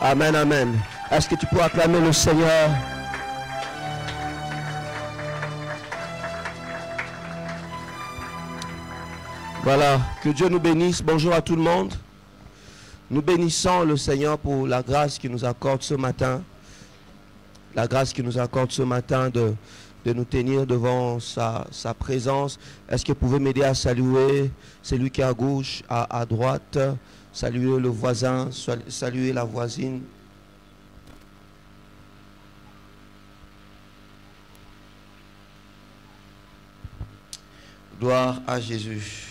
Amen, amen. Est-ce que tu peux acclamer le Seigneur? Voilà, que Dieu nous bénisse. Bonjour à tout le monde. Nous bénissons le Seigneur pour la grâce qu'il nous accorde ce matin. La grâce qu'il nous accorde ce matin de nous tenir devant sa présence. Est-ce que vous pouvez m'aider à saluer celui qui est à gauche, à droite? Saluer le voisin, saluer la voisine. Gloire à Jésus.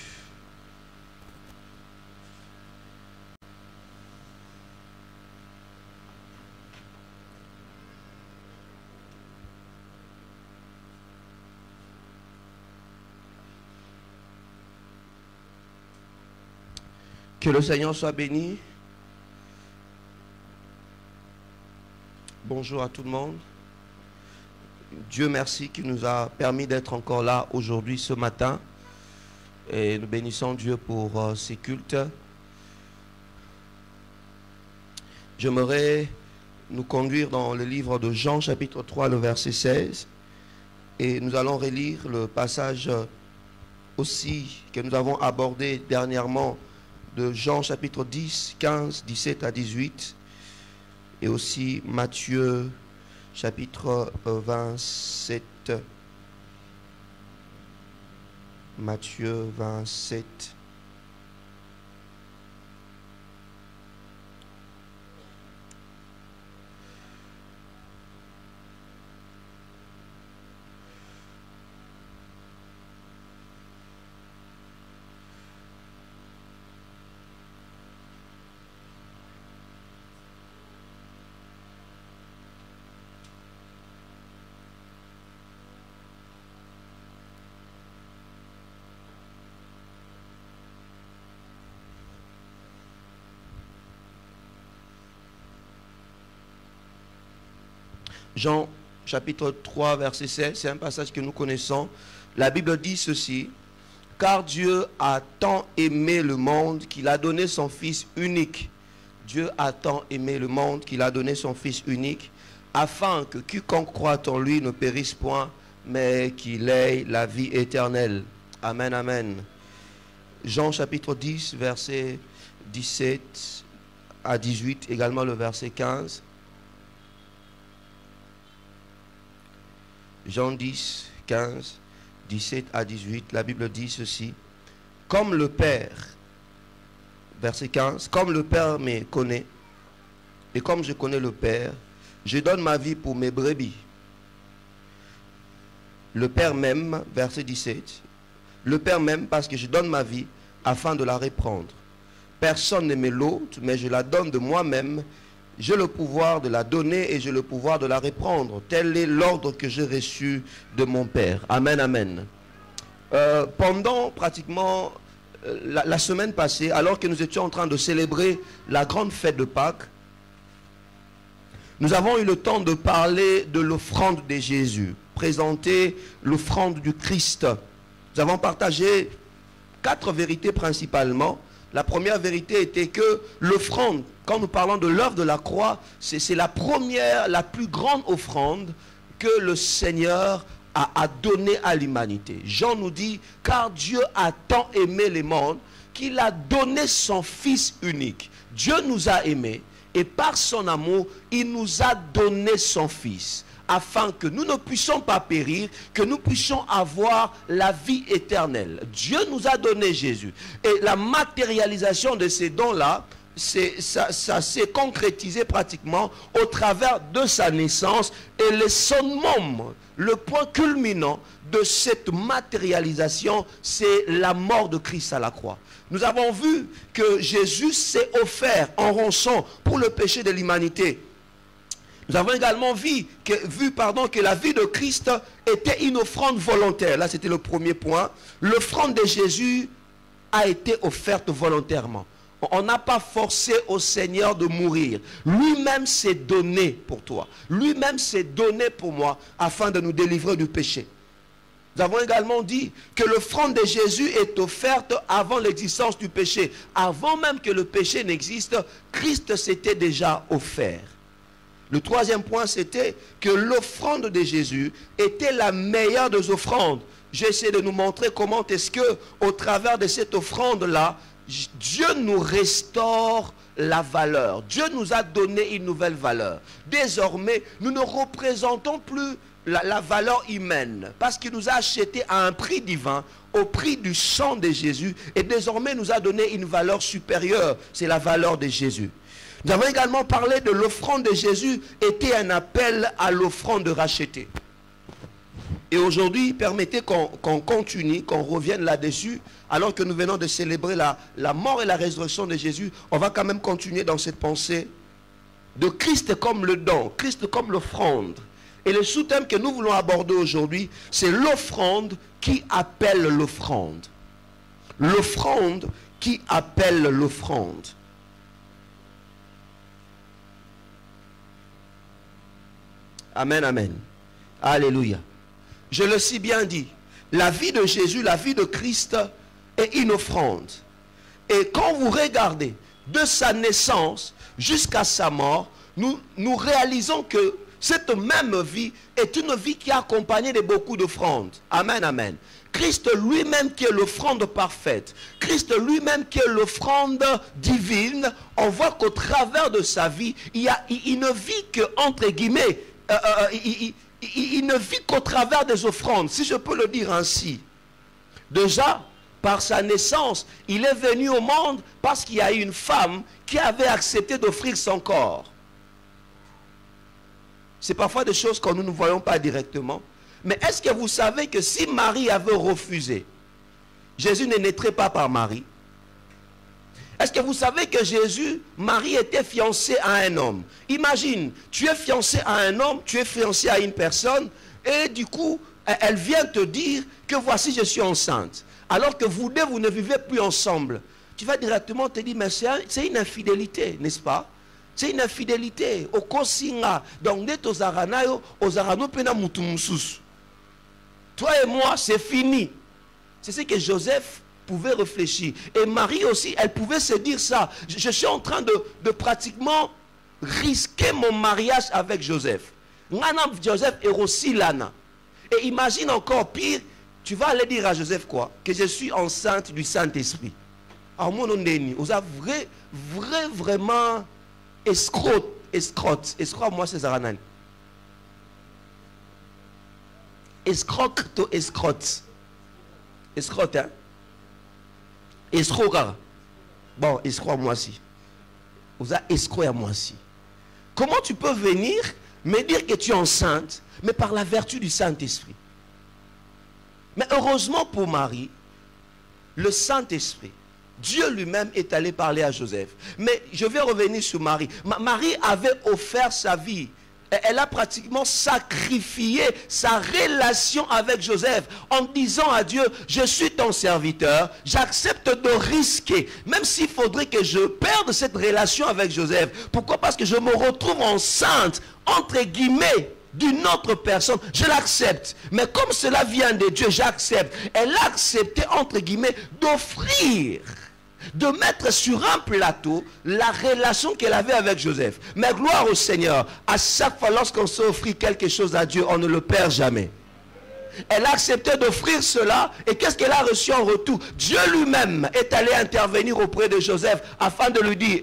Que le Seigneur soit béni. Bonjour à tout le monde. Dieu merci qui nous a permis d'être encore là aujourd'hui, ce matin. Et nous bénissons Dieu pour ces cultes. J'aimerais nous conduire dans le livre de Jean, chapitre 3, le verset 16. Et nous allons relire le passage aussi que nous avons abordé dernièrement de Jean chapitre 10, 15, 17 à 18 et aussi Matthieu chapitre 27. Matthieu 27. Jean chapitre 3 verset 16, c'est un passage que nous connaissons. La Bible dit ceci: car Dieu a tant aimé le monde qu'il a donné son Fils unique. Dieu a tant aimé le monde qu'il a donné son Fils unique, afin que quiconque croit en lui ne périsse point, mais qu'il ait la vie éternelle. Amen, amen. Jean chapitre 10 verset 17 à 18, également le verset 15. Jean 10, 15, 17 à 18, la Bible dit ceci: comme le Père, verset 15, comme le Père me connaît, et comme je connais le Père, je donne ma vie pour mes brebis. Le Père m'aime, verset 17, le Père m'aime parce que je donne ma vie afin de la reprendre. Personne n'aime l'autre, mais je la donne de moi-même. J'ai le pouvoir de la donner et j'ai le pouvoir de la reprendre. Tel est l'ordre que j'ai reçu de mon Père. Amen, amen. Pendant pratiquement la semaine passée, alors que nous étions en train de célébrer la grande fête de Pâques, nous avons eu le temps de parler de l'offrande de Jésus, présenter l'offrande du Christ. Nous avons partagé 4 vérités principalement. La première vérité était que l'offrande, quand nous parlons de l'œuvre de la croix, c'est la première, la plus grande offrande que le Seigneur a donnée à l'humanité. Jean nous dit, car Dieu a tant aimé le monde qu'il a donné son Fils unique. Dieu nous a aimés et par son amour, il nous a donné son Fils, afin que nous ne puissions pas périr, que nous puissions avoir la vie éternelle. Dieu nous a donné Jésus. Et la matérialisation de ces dons-là, ça s'est concrétisé pratiquement au travers de sa naissance. Et le summum, le point culminant de cette matérialisation, c'est la mort de Christ à la croix. Nous avons vu que Jésus s'est offert en rançon pour le péché de l'humanité. Nous avons également vu que la vie de Christ était une offrande volontaire. Là, c'était le premier point. L'offrande de Jésus a été offerte volontairement. On n'a pas forcé au Seigneur de mourir. Lui-même s'est donné pour toi. Lui-même s'est donné pour moi afin de nous délivrer du péché. Nous avons également dit que l'offrande de Jésus est offerte avant l'existence du péché. Avant même que le péché n'existe, Christ s'était déjà offert. Le troisième point, c'était que l'offrande de Jésus était la meilleure des offrandes. J'ai essayé de nous montrer comment est-ce que, au travers de cette offrande-là, Dieu nous restaure la valeur. Dieu nous a donné une nouvelle valeur. Désormais, nous ne représentons plus la valeur humaine, parce qu'il nous a acheté à un prix divin, au prix du sang de Jésus, et désormais nous a donné une valeur supérieure, c'est la valeur de Jésus. Nous avons également parlé de l'offrande de Jésus était un appel à l'offrande rachetée. Et aujourd'hui, permettez qu'on continue, qu'on revienne là-dessus, alors que nous venons de célébrer la mort et la résurrection de Jésus. On va quand même continuer dans cette pensée de Christ comme le don, Christ comme l'offrande. Et le sous-thème que nous voulons aborder aujourd'hui, c'est l'offrande qui appelle l'offrande. L'offrande qui appelle l'offrande. Amen, amen. Alléluia. Je le sais bien dit, la vie de Jésus, la vie de Christ est une offrande. Et quand vous regardez de sa naissance jusqu'à sa mort, nous réalisons que cette même vie est une vie qui est accompagnée de beaucoup d'offrandes. Amen, amen. Christ lui-même qui est l'offrande parfaite, Christ lui-même qui est l'offrande divine, on voit qu'au travers de sa vie, il ne vit que, entre guillemets, il ne vit qu'au travers des offrandes, si je peux le dire ainsi. Déjà, par sa naissance, il est venu au monde parce qu'il y a eu une femme qui avait accepté d'offrir son corps. C'est parfois des choses que nous ne voyons pas directement. Mais est-ce que vous savez que si Marie avait refusé, Jésus ne naîtrait pas par Marie? Est-ce que vous savez que Marie était fiancée à un homme? Imagine, tu es fiancé à un homme, tu es fiancé à une personne, et du coup, elle vient te dire que voici, je suis enceinte. Alors que vous deux, vous ne vivez plus ensemble. Tu vas directement te dire, mais c'est une infidélité, n'est-ce pas? C'est une infidélité. Donc, toi et moi, c'est fini. C'est ce que Joseph pouvait réfléchir. Et Marie aussi, elle pouvait se dire ça. Je suis en train de pratiquement risquer mon mariage avec Joseph. Joseph est aussi lana. Et imagine encore pire, tu vas aller dire à Joseph quoi? Que je suis enceinte du Saint-Esprit. Alors, mon nom, vous avez vraiment escroc, moi c'est Zaranan. Escroc to escroc. Escroc, hein? Escroc, bon, escroc moi aussi. Vous avez escroc à moi aussi. Comment tu peux venir me dire que tu es enceinte, mais par la vertu du Saint-Esprit? Mais heureusement pour Marie, le Saint-Esprit, Dieu lui-même est allé parler à Joseph. Mais je vais revenir sur Marie. Marie avait offert sa vie. Elle a pratiquement sacrifié sa relation avec Joseph en disant à Dieu, je suis ton serviteur, j'accepte de risquer, même s'il faudrait que je perde cette relation avec Joseph. Pourquoi? Parce que je me retrouve enceinte, entre guillemets, d'une autre personne, je l'accepte. Mais comme cela vient de Dieu, j'accepte. Elle a accepté, entre guillemets, d'offrir, de mettre sur un plateau la relation qu'elle avait avec Joseph. Mais gloire au Seigneur, à chaque fois lorsqu'on s'offre quelque chose à Dieu, on ne le perd jamais. Elle a accepté d'offrir cela, et qu'est-ce qu'elle a reçu en retour? Dieu lui-même est allé intervenir auprès de Joseph afin de lui dire,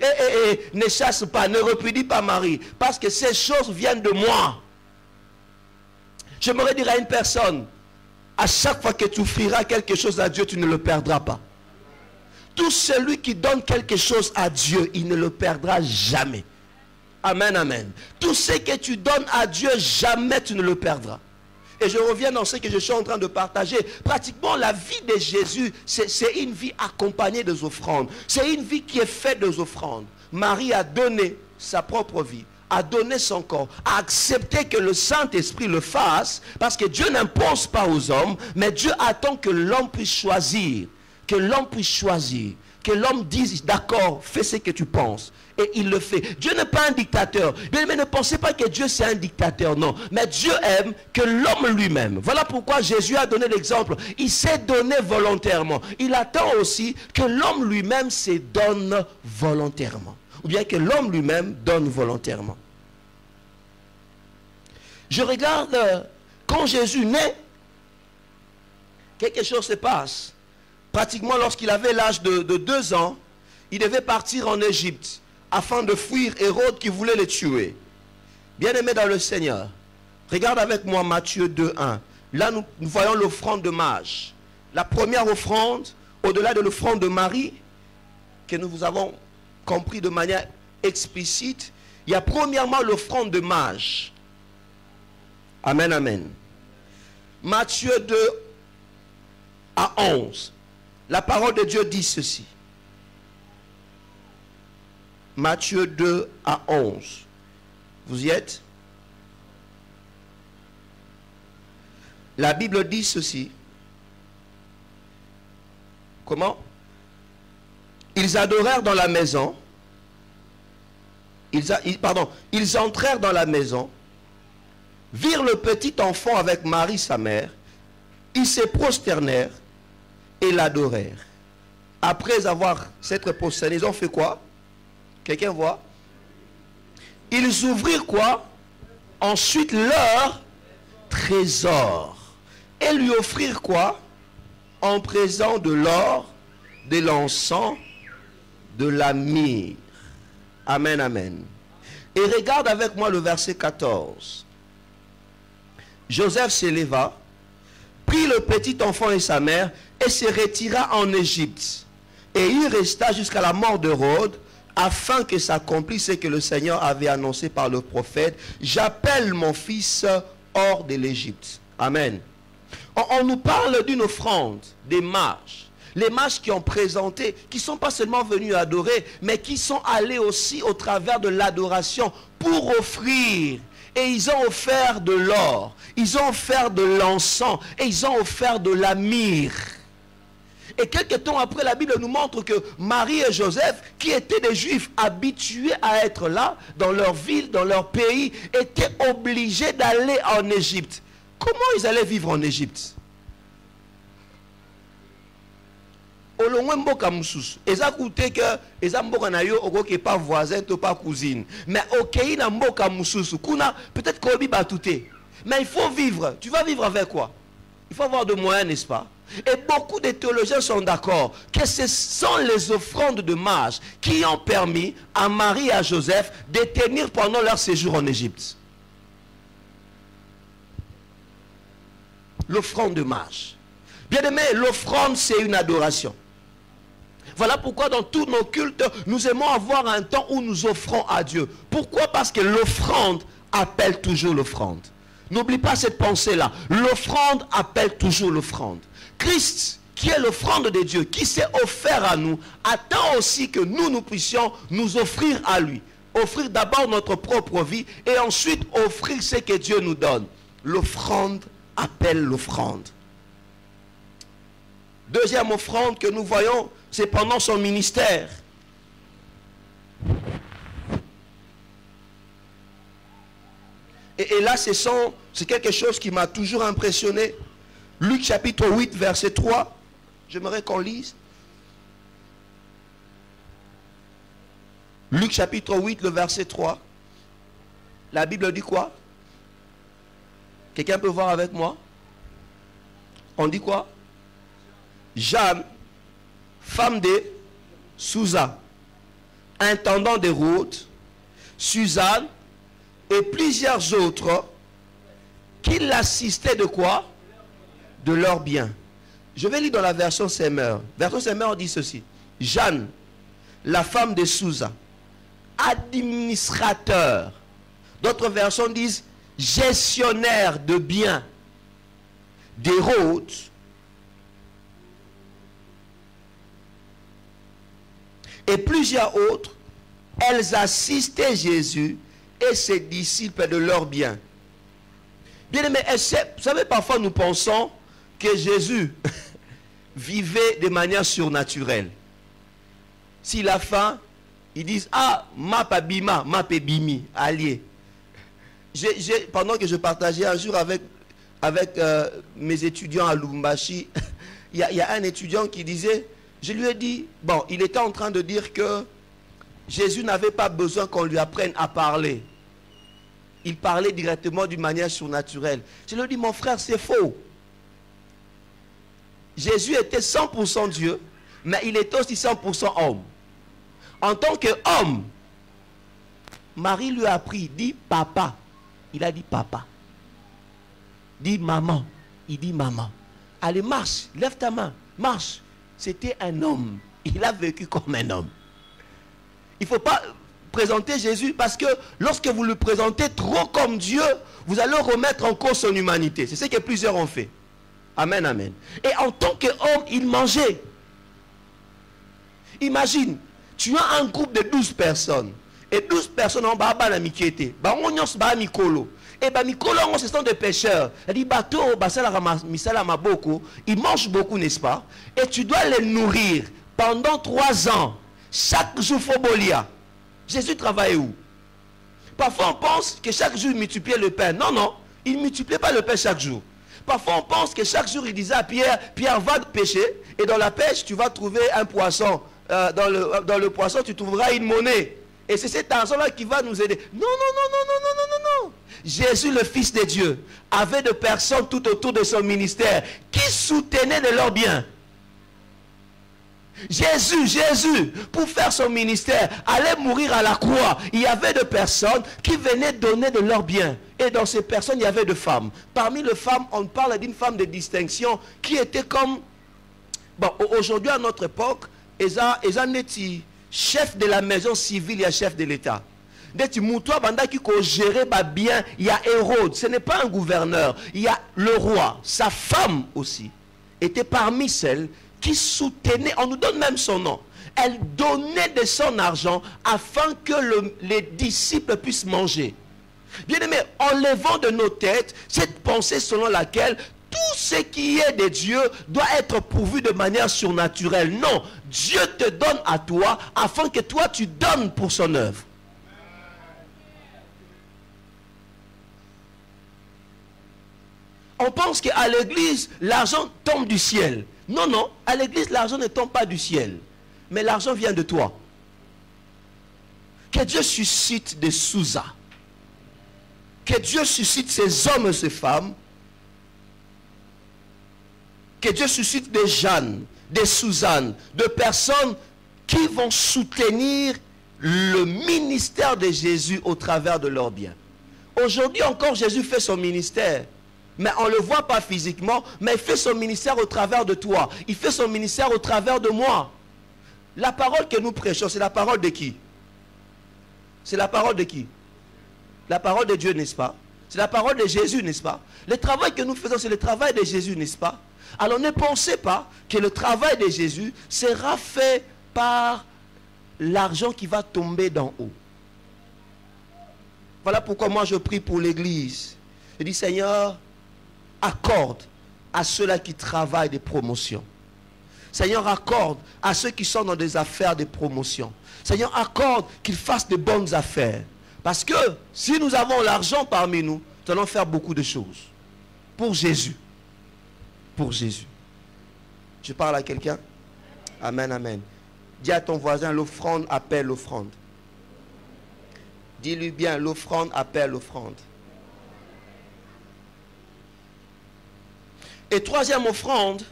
ne chasse pas, ne répudie pas Marie, parce que ces choses viennent de moi. J'aimerais dire à une personne, à chaque fois que tu offriras quelque chose à Dieu, tu ne le perdras pas. Tout celui qui donne quelque chose à Dieu, il ne le perdra jamais. Amen, amen. Tout ce que tu donnes à Dieu, jamais tu ne le perdras. Et je reviens dans ce que je suis en train de partager. Pratiquement la vie de Jésus, c'est une vie accompagnée des offrandes. C'est une vie qui est faite des offrandes. Marie a donné sa propre vie, a donné son corps, a accepté que le Saint-Esprit le fasse, parce que Dieu n'impose pas aux hommes, mais Dieu attend que l'homme puisse choisir. que l'homme puisse choisir, que l'homme dise, d'accord, fais ce que tu penses. Et il le fait. Dieu n'est pas un dictateur. Mais ne pensez pas que Dieu c'est un dictateur, non. Mais Dieu aime que l'homme lui-même. Voilà pourquoi Jésus a donné l'exemple. Il s'est donné volontairement. Il attend aussi que l'homme lui-même se donne volontairement. Ou bien que l'homme lui-même donne volontairement. Je regarde, quand Jésus naît, quelque chose se passe. Pratiquement lorsqu'il avait l'âge de 2 ans, il devait partir en Égypte afin de fuir Hérode qui voulait le tuer. Bien-aimé dans le Seigneur, regarde avec moi Matthieu 2:1. Là, nous voyons l'offrande de mage. La première offrande, au-delà de l'offrande de Marie, que nous avons compris de manière explicite, il y a premièrement l'offrande de mage. Amen, amen. Matthieu 2:11. La parole de Dieu dit ceci. Matthieu 2:11. Vous y êtes? La Bible dit ceci. Comment? Ils adorèrent dans la maison. Ils entrèrent dans la maison, virent le petit enfant avec Marie sa mère, ils se prosternèrent et l'adorèrent. Après avoir s'être prosternés, ils ont fait quoi? Quelqu'un voit? Ils ouvrirent quoi? Ensuite leur trésor. Et lui offrirent quoi? En présent de l'or, de l'encens, de la myrrhe. Amen, amen. Et regarde avec moi le verset 14. Joseph s'éleva, prit le petit enfant et sa mère et se retira en Égypte. Et il resta jusqu'à la mort d'Hérode, afin que s'accomplisse ce que le Seigneur avait annoncé par le prophète. J'appelle mon fils hors de l'Égypte. Amen. On nous parle d'une offrande des mages. Les mages qui ont présenté, qui ne sont pas seulement venus adorer, mais qui sont allés aussi au travers de l'adoration pour offrir. Et ils ont offert de l'or, ils ont offert de l'encens, et ils ont offert de la myrrhe. Et quelques temps après, la Bible nous montre que Marie et Joseph, qui étaient des Juifs habitués à être là, dans leur ville, dans leur pays, étaient obligés d'aller en Égypte. Comment ils allaient vivre en Égypte? Eza coûté que eza mboka na yo okoke pas voisin to pas cousine, mais okei na mboka mususu kuna peut-être kobi batouté, mais il faut vivre. Tu vas vivre avec quoi? Il faut avoir de moyens, n'est-ce pas? Et beaucoup de théologiens sont d'accord que ce sont les offrandes de mages qui ont permis à Marie et à Joseph de tenir pendant leur séjour en Égypte. L'offrande de mages. Bien aimé, l'offrande c'est une adoration. Voilà pourquoi dans tous nos cultes, nous aimons avoir un temps où nous offrons à Dieu. Pourquoi? Parce que l'offrande appelle toujours l'offrande. N'oublie pas cette pensée-là. L'offrande appelle toujours l'offrande. Christ, qui est l'offrande de Dieu, qui s'est offert à nous, attend aussi que nous puissions nous offrir à lui. Offrir d'abord notre propre vie et ensuite offrir ce que Dieu nous donne. L'offrande appelle l'offrande. Deuxième offrande que nous voyons, c'est pendant son ministère. Et là, c'est quelque chose qui m'a toujours impressionné. Luc chapitre 8, verset 3. J'aimerais qu'on lise. Luc chapitre 8, le verset 3. La Bible dit quoi? Quelqu'un peut voir avec moi? On dit quoi? Jeanne, femme de Sousa, intendant des routes, Suzanne et plusieurs autres qui l'assistaient de quoi? De leurs biens. Je vais lire dans la version Semeur. Version Semeur dit ceci. Jeanne, la femme de Sousa, administrateur. D'autres versions disent gestionnaire de biens d'Hérode, et plusieurs autres, elles assistaient Jésus et ses disciples de leurs biens. Bien aimé, vous savez, parfois nous pensons que Jésus vivez de manière surnaturelle. S'il a faim, ils disent, ah, ma pa bima, ma pe bimi, allié. Pendant que je partageais un jour avec mes étudiants à Lubumbashi, il y a un étudiant qui disait, je lui ai dit, bon, il était en train de dire que Jésus n'avait pas besoin qu'on lui apprenne à parler. Il parlait directement d'une manière surnaturelle. Je lui ai dit, mon frère, c'est faux. Jésus était 100% Dieu, mais il était aussi 100% homme. En tant qu'homme, Marie lui a appris, dit papa. Il a dit papa. Dit maman. Il dit maman. Allez, marche, lève ta main, marche. C'était un homme. Il a vécu comme un homme. Il ne faut pas présenter Jésus parce que lorsque vous le présentez trop comme Dieu, vous allez remettre en cause son humanité. C'est ce que plusieurs ont fait. Amen, amen. Et en tant qu'homme, il mangeait. Imagine, tu as un groupe de 12 personnes. Et 12 personnes en bas la mikiete. Et Mikolo, ce sont des pêcheurs. Il dit, ils mangent beaucoup, n'est-ce pas? Et tu dois les nourrir pendant 3 ans. Chaque jour, Fobolia. Jésus travaillait où? Parfois, on pense que chaque jour, il multipliait le pain. Non, non. Il ne multipliait pas le pain chaque jour. Parfois, on pense que chaque jour, il disait à Pierre, Pierre, va pêcher. Et dans la pêche, tu vas trouver un poisson. Dans le poisson, tu trouveras une monnaie. Et c'est cet argent-là qui va nous aider. Non, non, non, non, non, non, non, non, non. Jésus, le Fils de Dieu, avait des personnes tout autour de son ministère qui soutenaient de leurs biens. Jésus, pour faire son ministère, allait mourir à la croix. Il y avait des personnes qui venaient donner de leurs biens. Et dans ces personnes, il y avait des femmes. Parmi les femmes, on parle d'une femme de distinction qui était comme... Bon, aujourd'hui, à notre époque, ils ont été chef de la maison civile et chef de l'État. Il y a Hérode, ce n'est pas un gouverneur. Il y a le roi, sa femme aussi, était parmi celles qui soutenait, on nous donne même son nom. Elle donnait de son argent afin que les disciples puissent manger. Bien aimé, enlevons de nos têtes cette pensée selon laquelle tout ce qui est de Dieu doit être pourvu de manière surnaturelle. Non, Dieu te donne à toi afin que toi tu donnes pour son œuvre. On pense qu'à l'église, l'argent tombe du ciel. Non, non, à l'église, l'argent ne tombe pas du ciel. Mais l'argent vient de toi. Que Dieu suscite des Souza. Que Dieu suscite ces hommes et ces femmes. Que Dieu suscite des Jeanne, des Suzanne, de personnes qui vont soutenir le ministère de Jésus au travers de leurs biens. Aujourd'hui encore, Jésus fait son ministère. Mais on ne le voit pas physiquement, mais il fait son ministère au travers de toi. Il fait son ministère au travers de moi. La parole que nous prêchons, c'est la parole de qui? C'est la parole de qui? La parole de Dieu, n'est-ce pas? C'est la parole de Jésus, n'est-ce pas? Le travail que nous faisons, c'est le travail de Jésus, n'est-ce pas? Alors ne pensez pas que le travail de Jésus sera fait par l'argent qui va tomber d'en haut. Voilà pourquoi moi je prie pour l'église. Je dis, Seigneur, accorde à ceux-là qui travaillent des promotions. Seigneur, accorde à ceux qui sont dans des affaires de promotion. Seigneur, accorde qu'ils fassent de bonnes affaires. Parce que si nous avons l'argent parmi nous, nous allons faire beaucoup de choses. Pour Jésus. Pour Jésus. Je parle à quelqu'un? Amen, amen. Dis à ton voisin, l'offrande appelle l'offrande. Dis-lui bien, l'offrande appelle l'offrande. Et troisième offrande,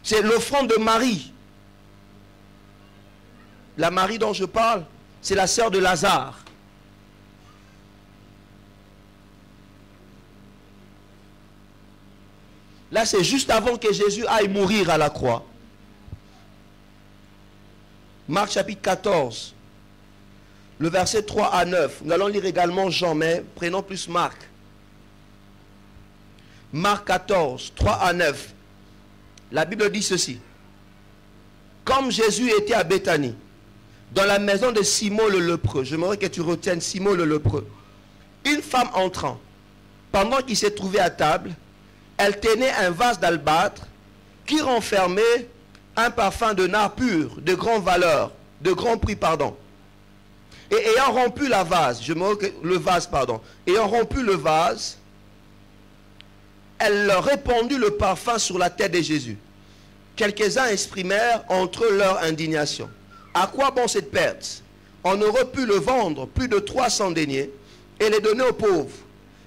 c'est l'offrande de Marie. La Marie dont je parle, c'est la sœur de Lazare. Là, c'est juste avant que Jésus aille mourir à la croix. Marc chapitre 14. Le verset 3 à 9. Nous allons lire également Jean, mais prenons plus Marc. Marc 14, 3 à 9. La Bible dit ceci. Comme Jésus était à Béthanie, dans la maison de Simon le lépreux. J'aimerais que tu retiennes Simon le lépreux. une femme entrant, pendant qu'il s'est trouvé à table, elle tenait un vase d'albâtre qui renfermait un parfum de nard pur, de grande valeur, de grand prix, pardon. Et ayant rompu ayant rompu le vase, elle répandit le parfum sur la tête de Jésus. Quelques-uns exprimèrent entre eux leur indignation. À quoi bon cette perte? On aurait pu le vendre plus de 300 deniers et les donner aux pauvres.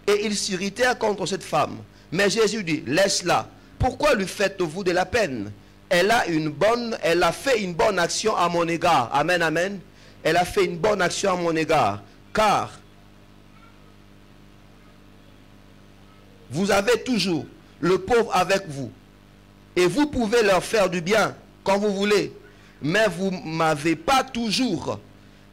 Et ils s'irritèrent contre cette femme. Mais Jésus dit, laisse-la. Pourquoi lui faites-vous de la peine? Elle a fait une bonne action à mon égard. Amen, amen. Elle a fait une bonne action à mon égard. Car vous avez toujours le pauvre avec vous. Et vous pouvez leur faire du bien quand vous voulez. Mais vous ne m'avez pas toujours.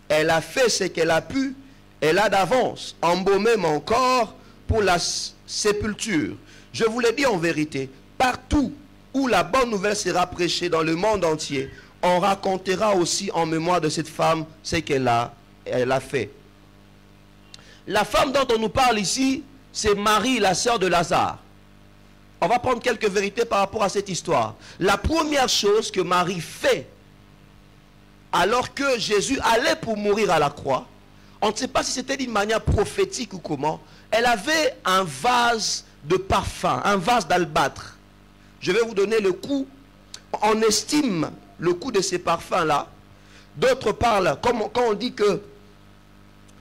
Elle a fait ce qu'elle a pu. Elle a d'avance embaumé mon corps pour la sépulture. Je vous l'ai dit en vérité, partout où la bonne nouvelle sera prêchée dans le monde entier, on racontera aussi en mémoire de cette femme ce qu'elle a fait. La femme dont on nous parle ici, c'est Marie, la sœur de Lazare. On va prendre quelques vérités par rapport à cette histoire. La première chose que Marie fait, alors que Jésus allait pour mourir à la croix, on ne sait pas si c'était d'une manière prophétique ou comment, elle avait un vase de parfum, un vase d'albâtre. Je vais vous donner le coût. On estime le coût de ces parfums-là. D'autres parlent, quand on dit que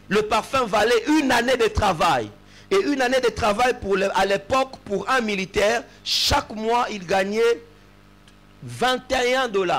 le parfum valait une année de travail. Et une année de travail à l'époque, pour un militaire, chaque mois, il gagnait 21 $.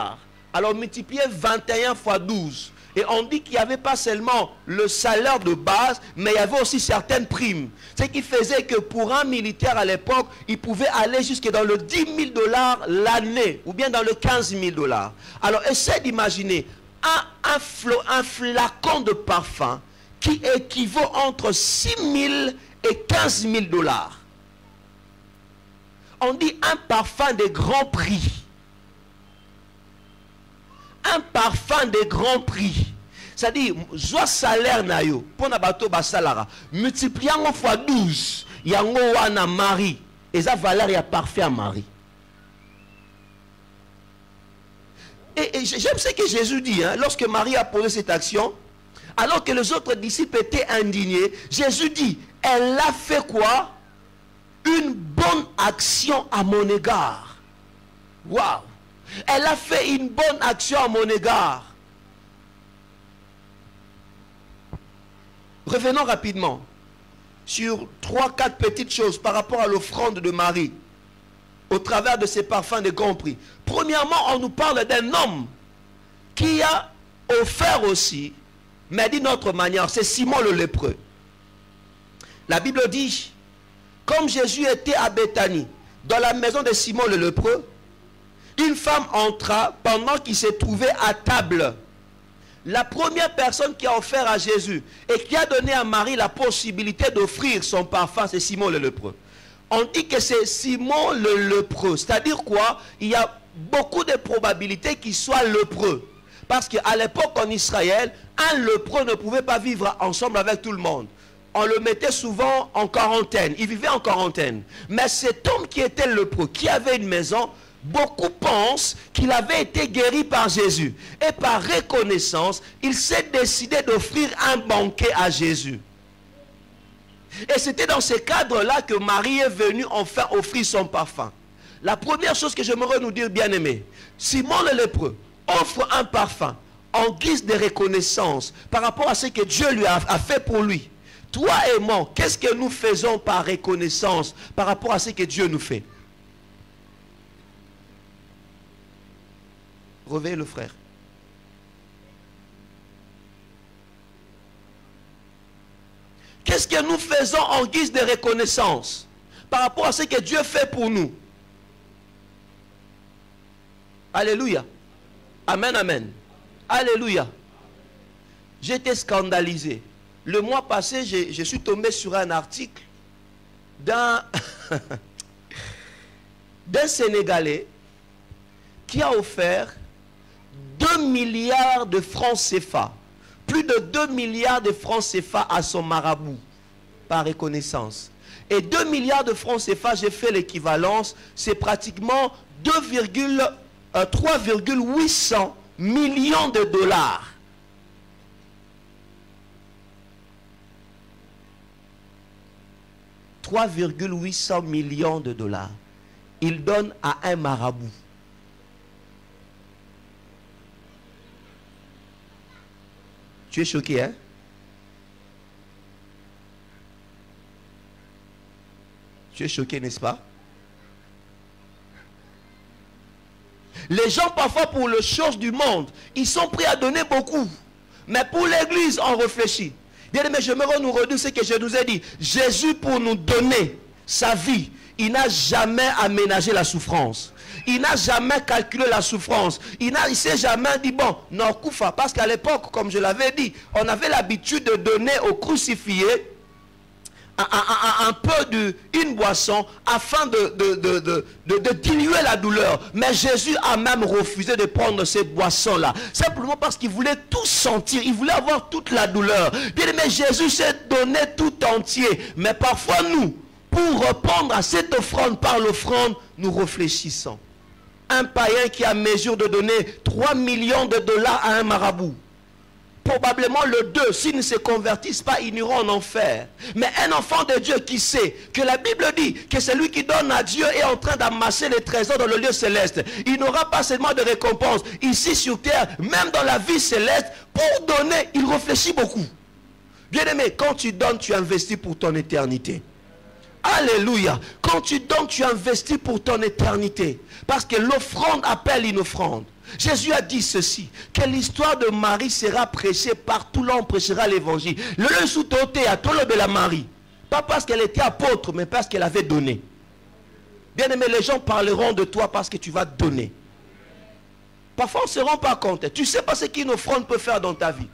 Alors multipliez 21 fois 12. Et on dit qu'il n'y avait pas seulement le salaire de base, mais il y avait aussi certaines primes. Ce qui faisait que pour un militaire à l'époque, il pouvait aller jusque dans le 10 000 $ l'année, ou bien dans le 15 000 $. Alors essaie d'imaginer un flacon de parfum qui équivaut entre 6 000 et 15 000 $. On dit un parfum de grand prix. Un parfum de grand prix. C'est-à-dire, soit salaire na yo, pour na bato basalara, multipliant fois 12, yango wana Marie, et ça valeur ya parfait à Marie. Et j'aime ce que Jésus dit, hein, lorsque Marie a posé cette action, alors que les autres disciples étaient indignés, Jésus dit, elle a fait quoi? Une bonne action à mon égard. Waouh! Elle a fait une bonne action à mon égard. Revenons rapidement sur 3-4 petites choses par rapport à l'offrande de Marie au travers de ces parfums de grand prix. Premièrement, on nous parle d'un homme qui a offert aussi, mais d'une autre manière, c'est Simon le lépreux. La Bible dit, comme Jésus était à Béthanie, dans la maison de Simon le lépreux, une femme entra pendant qu'il s'est trouvé à table. La première personne qui a offert à Jésus et qui a donné à Marie la possibilité d'offrir son parfum, c'est Simon le lépreux. On dit que c'est Simon le lépreux. C'est-à-dire quoi? Il y a beaucoup de probabilités qu'il soit lépreux. Parce qu'à l'époque en Israël, un lépreux ne pouvait pas vivre ensemble avec tout le monde. On le mettait souvent en quarantaine. Il vivait en quarantaine. Mais cet homme qui était lépreux, qui avait une maison, beaucoup pensent qu'il avait été guéri par Jésus. Et par reconnaissance, il s'est décidé d'offrir un banquet à Jésus. Et c'était dans ce cadre-là que Marie est venue enfin offrir son parfum. La première chose que j'aimerais nous dire, bien-aimés, Simon le lépreux offre un parfum en guise de reconnaissance par rapport à ce que Dieu lui a fait pour lui. Toi et moi, qu'est-ce que nous faisons par reconnaissance par rapport à ce que Dieu nous fait? Réveille le frère. Qu'est-ce que nous faisons en guise de reconnaissance par rapport à ce que Dieu fait pour nous? Alléluia. Amen, amen. Alléluia. J'étais scandalisé. Le mois passé, je suis tombé sur un article d'un Sénégalais qui a offert 2 milliards de francs CFA. Plus de 2 milliards de francs CFA à son marabout. par reconnaissance. Et 2 milliards de francs CFA, j'ai fait l'équivalence, c'est pratiquement 3,800 millions de dollars. « 3,800 millions de dollars. Il donne à un marabout. Tu es choqué, hein? Tu es choqué, n'est-ce pas? Les gens, parfois, pour les choses du monde, ils sont prêts à donner beaucoup. Mais pour l'église, on réfléchit. Bien aimé, j'aimerais nous redire ce que je nous ai dit. Jésus, pour nous donner sa vie, il n'a jamais aménagé la souffrance. Il n'a jamais calculé la souffrance. Il ne s'est jamais dit, bon, non, Koufa. Parce qu'à l'époque, comme je l'avais dit, on avait l'habitude de donner aux crucifiés un peu une boisson afin de diluer la douleur. Mais Jésus a même refusé de prendre cette boisson-là. Simplement parce qu'il voulait tout sentir. Il voulait avoir toute la douleur. Bien aimé, Jésus s'est donné tout entier. Mais parfois nous, pour répondre à cette offrande par l'offrande, nous réfléchissons. Un païen qui a mesure de donner 3 millions de dollars à un marabout. Probablement le 2, s'ils ne se convertissent pas, ils iront en enfer. Mais un enfant de Dieu qui sait que la Bible dit que celui qui donne à Dieu est en train d'amasser les trésors dans le lieu céleste. Il n'aura pas seulement de récompense ici sur terre, même dans la vie céleste. Pour donner, il réfléchit beaucoup. Bien aimé, quand tu donnes, tu investis pour ton éternité. Alléluia. Quand tu donnes, tu investis pour ton éternité. Parce que l'offrande appelle une offrande. Jésus a dit ceci, que l'histoire de Marie sera prêchée partout là on prêchera l'évangile. Le sous-toté à tout le de la Marie. Pas parce qu'elle était apôtre, mais parce qu'elle avait donné. Bien aimé, les gens parleront de toi parce que tu vas donner. Parfois on ne se rend pas compte. Tu ne sais pas ce qu'une offrande peut faire dans ta vie.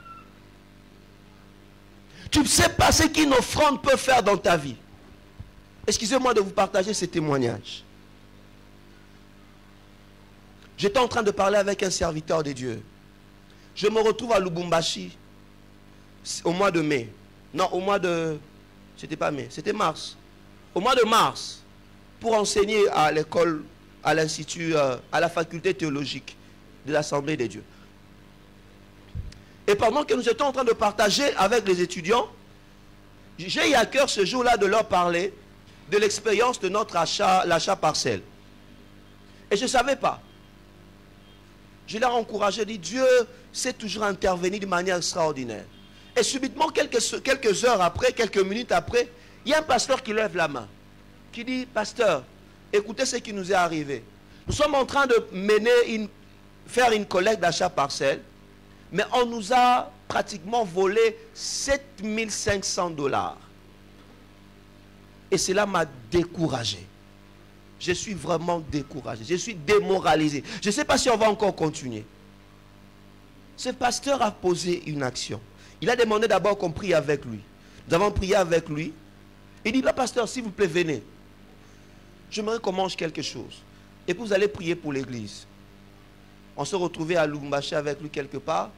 Tu ne sais pas ce qu'une offrande peut faire dans ta vie. Excusez-moi de vous partager ce témoignage. J'étais en train de parler avec un serviteur de Dieu. Je me retrouve à Lubumbashi au mois de mai. Non, au mois de... C'était pas mai, c'était mars. Au mois de mars, pour enseigner à l'école, à l'institut, à la faculté théologique de l'Assemblée des dieux. Et pendant que nous étions en train de partager avec les étudiants, j'ai eu à cœur ce jour-là de leur parler de l'expérience de notre achat, l'achat partiel. Et je ne savais pas. Je leur ai encouragé, dit Dieu sait toujours intervenir de manière extraordinaire. Et subitement, quelques heures après, quelques minutes après, il y a un pasteur qui lève la main. Qui dit, pasteur, écoutez ce qui nous est arrivé. Nous sommes en train de faire une collecte d'achat partiel, mais on nous a pratiquement volé 7500 $. Et cela m'a découragé. Je suis vraiment découragé. Je suis démoralisé. Je ne sais pas si on va encore continuer. Ce pasteur a posé une action. Il a demandé d'abord qu'on prie avec lui. Nous avons prié avec lui. Il dit, là, pasteur, s'il vous plaît, venez. J'aimerais qu'on mange quelque chose. Et puis vous allez prier pour l'église. On s'est retrouvés à Lubumbashi avec lui quelque part.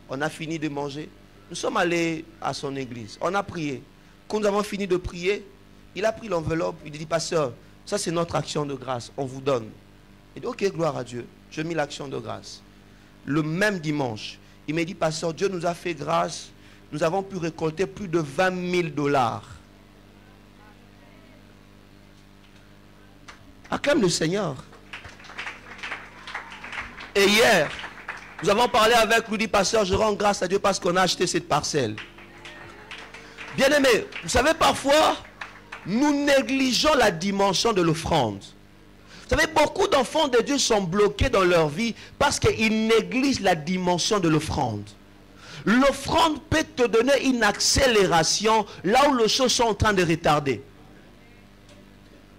On a fini de manger. Nous sommes allés à son église. On a prié. Quand nous avons fini de prier, il a pris l'enveloppe. Il dit, pasteur, ça c'est notre action de grâce, on vous donne. Il dit, ok, gloire à Dieu, je mis l'action de grâce. Le même dimanche, il m'a dit, pasteur, Dieu nous a fait grâce, nous avons pu récolter plus de 20 000 $. Acclame le Seigneur. Et hier, nous avons parlé avec lui, dit, pasteur, je rends grâce à Dieu parce qu'on a acheté cette parcelle. Bien aimé, vous savez parfois, nous négligeons la dimension de l'offrande. Vous savez, beaucoup d'enfants de Dieu sont bloqués dans leur vie parce qu'ils négligent la dimension de l'offrande. L'offrande peut te donner une accélération là où les choses sont en train de retarder.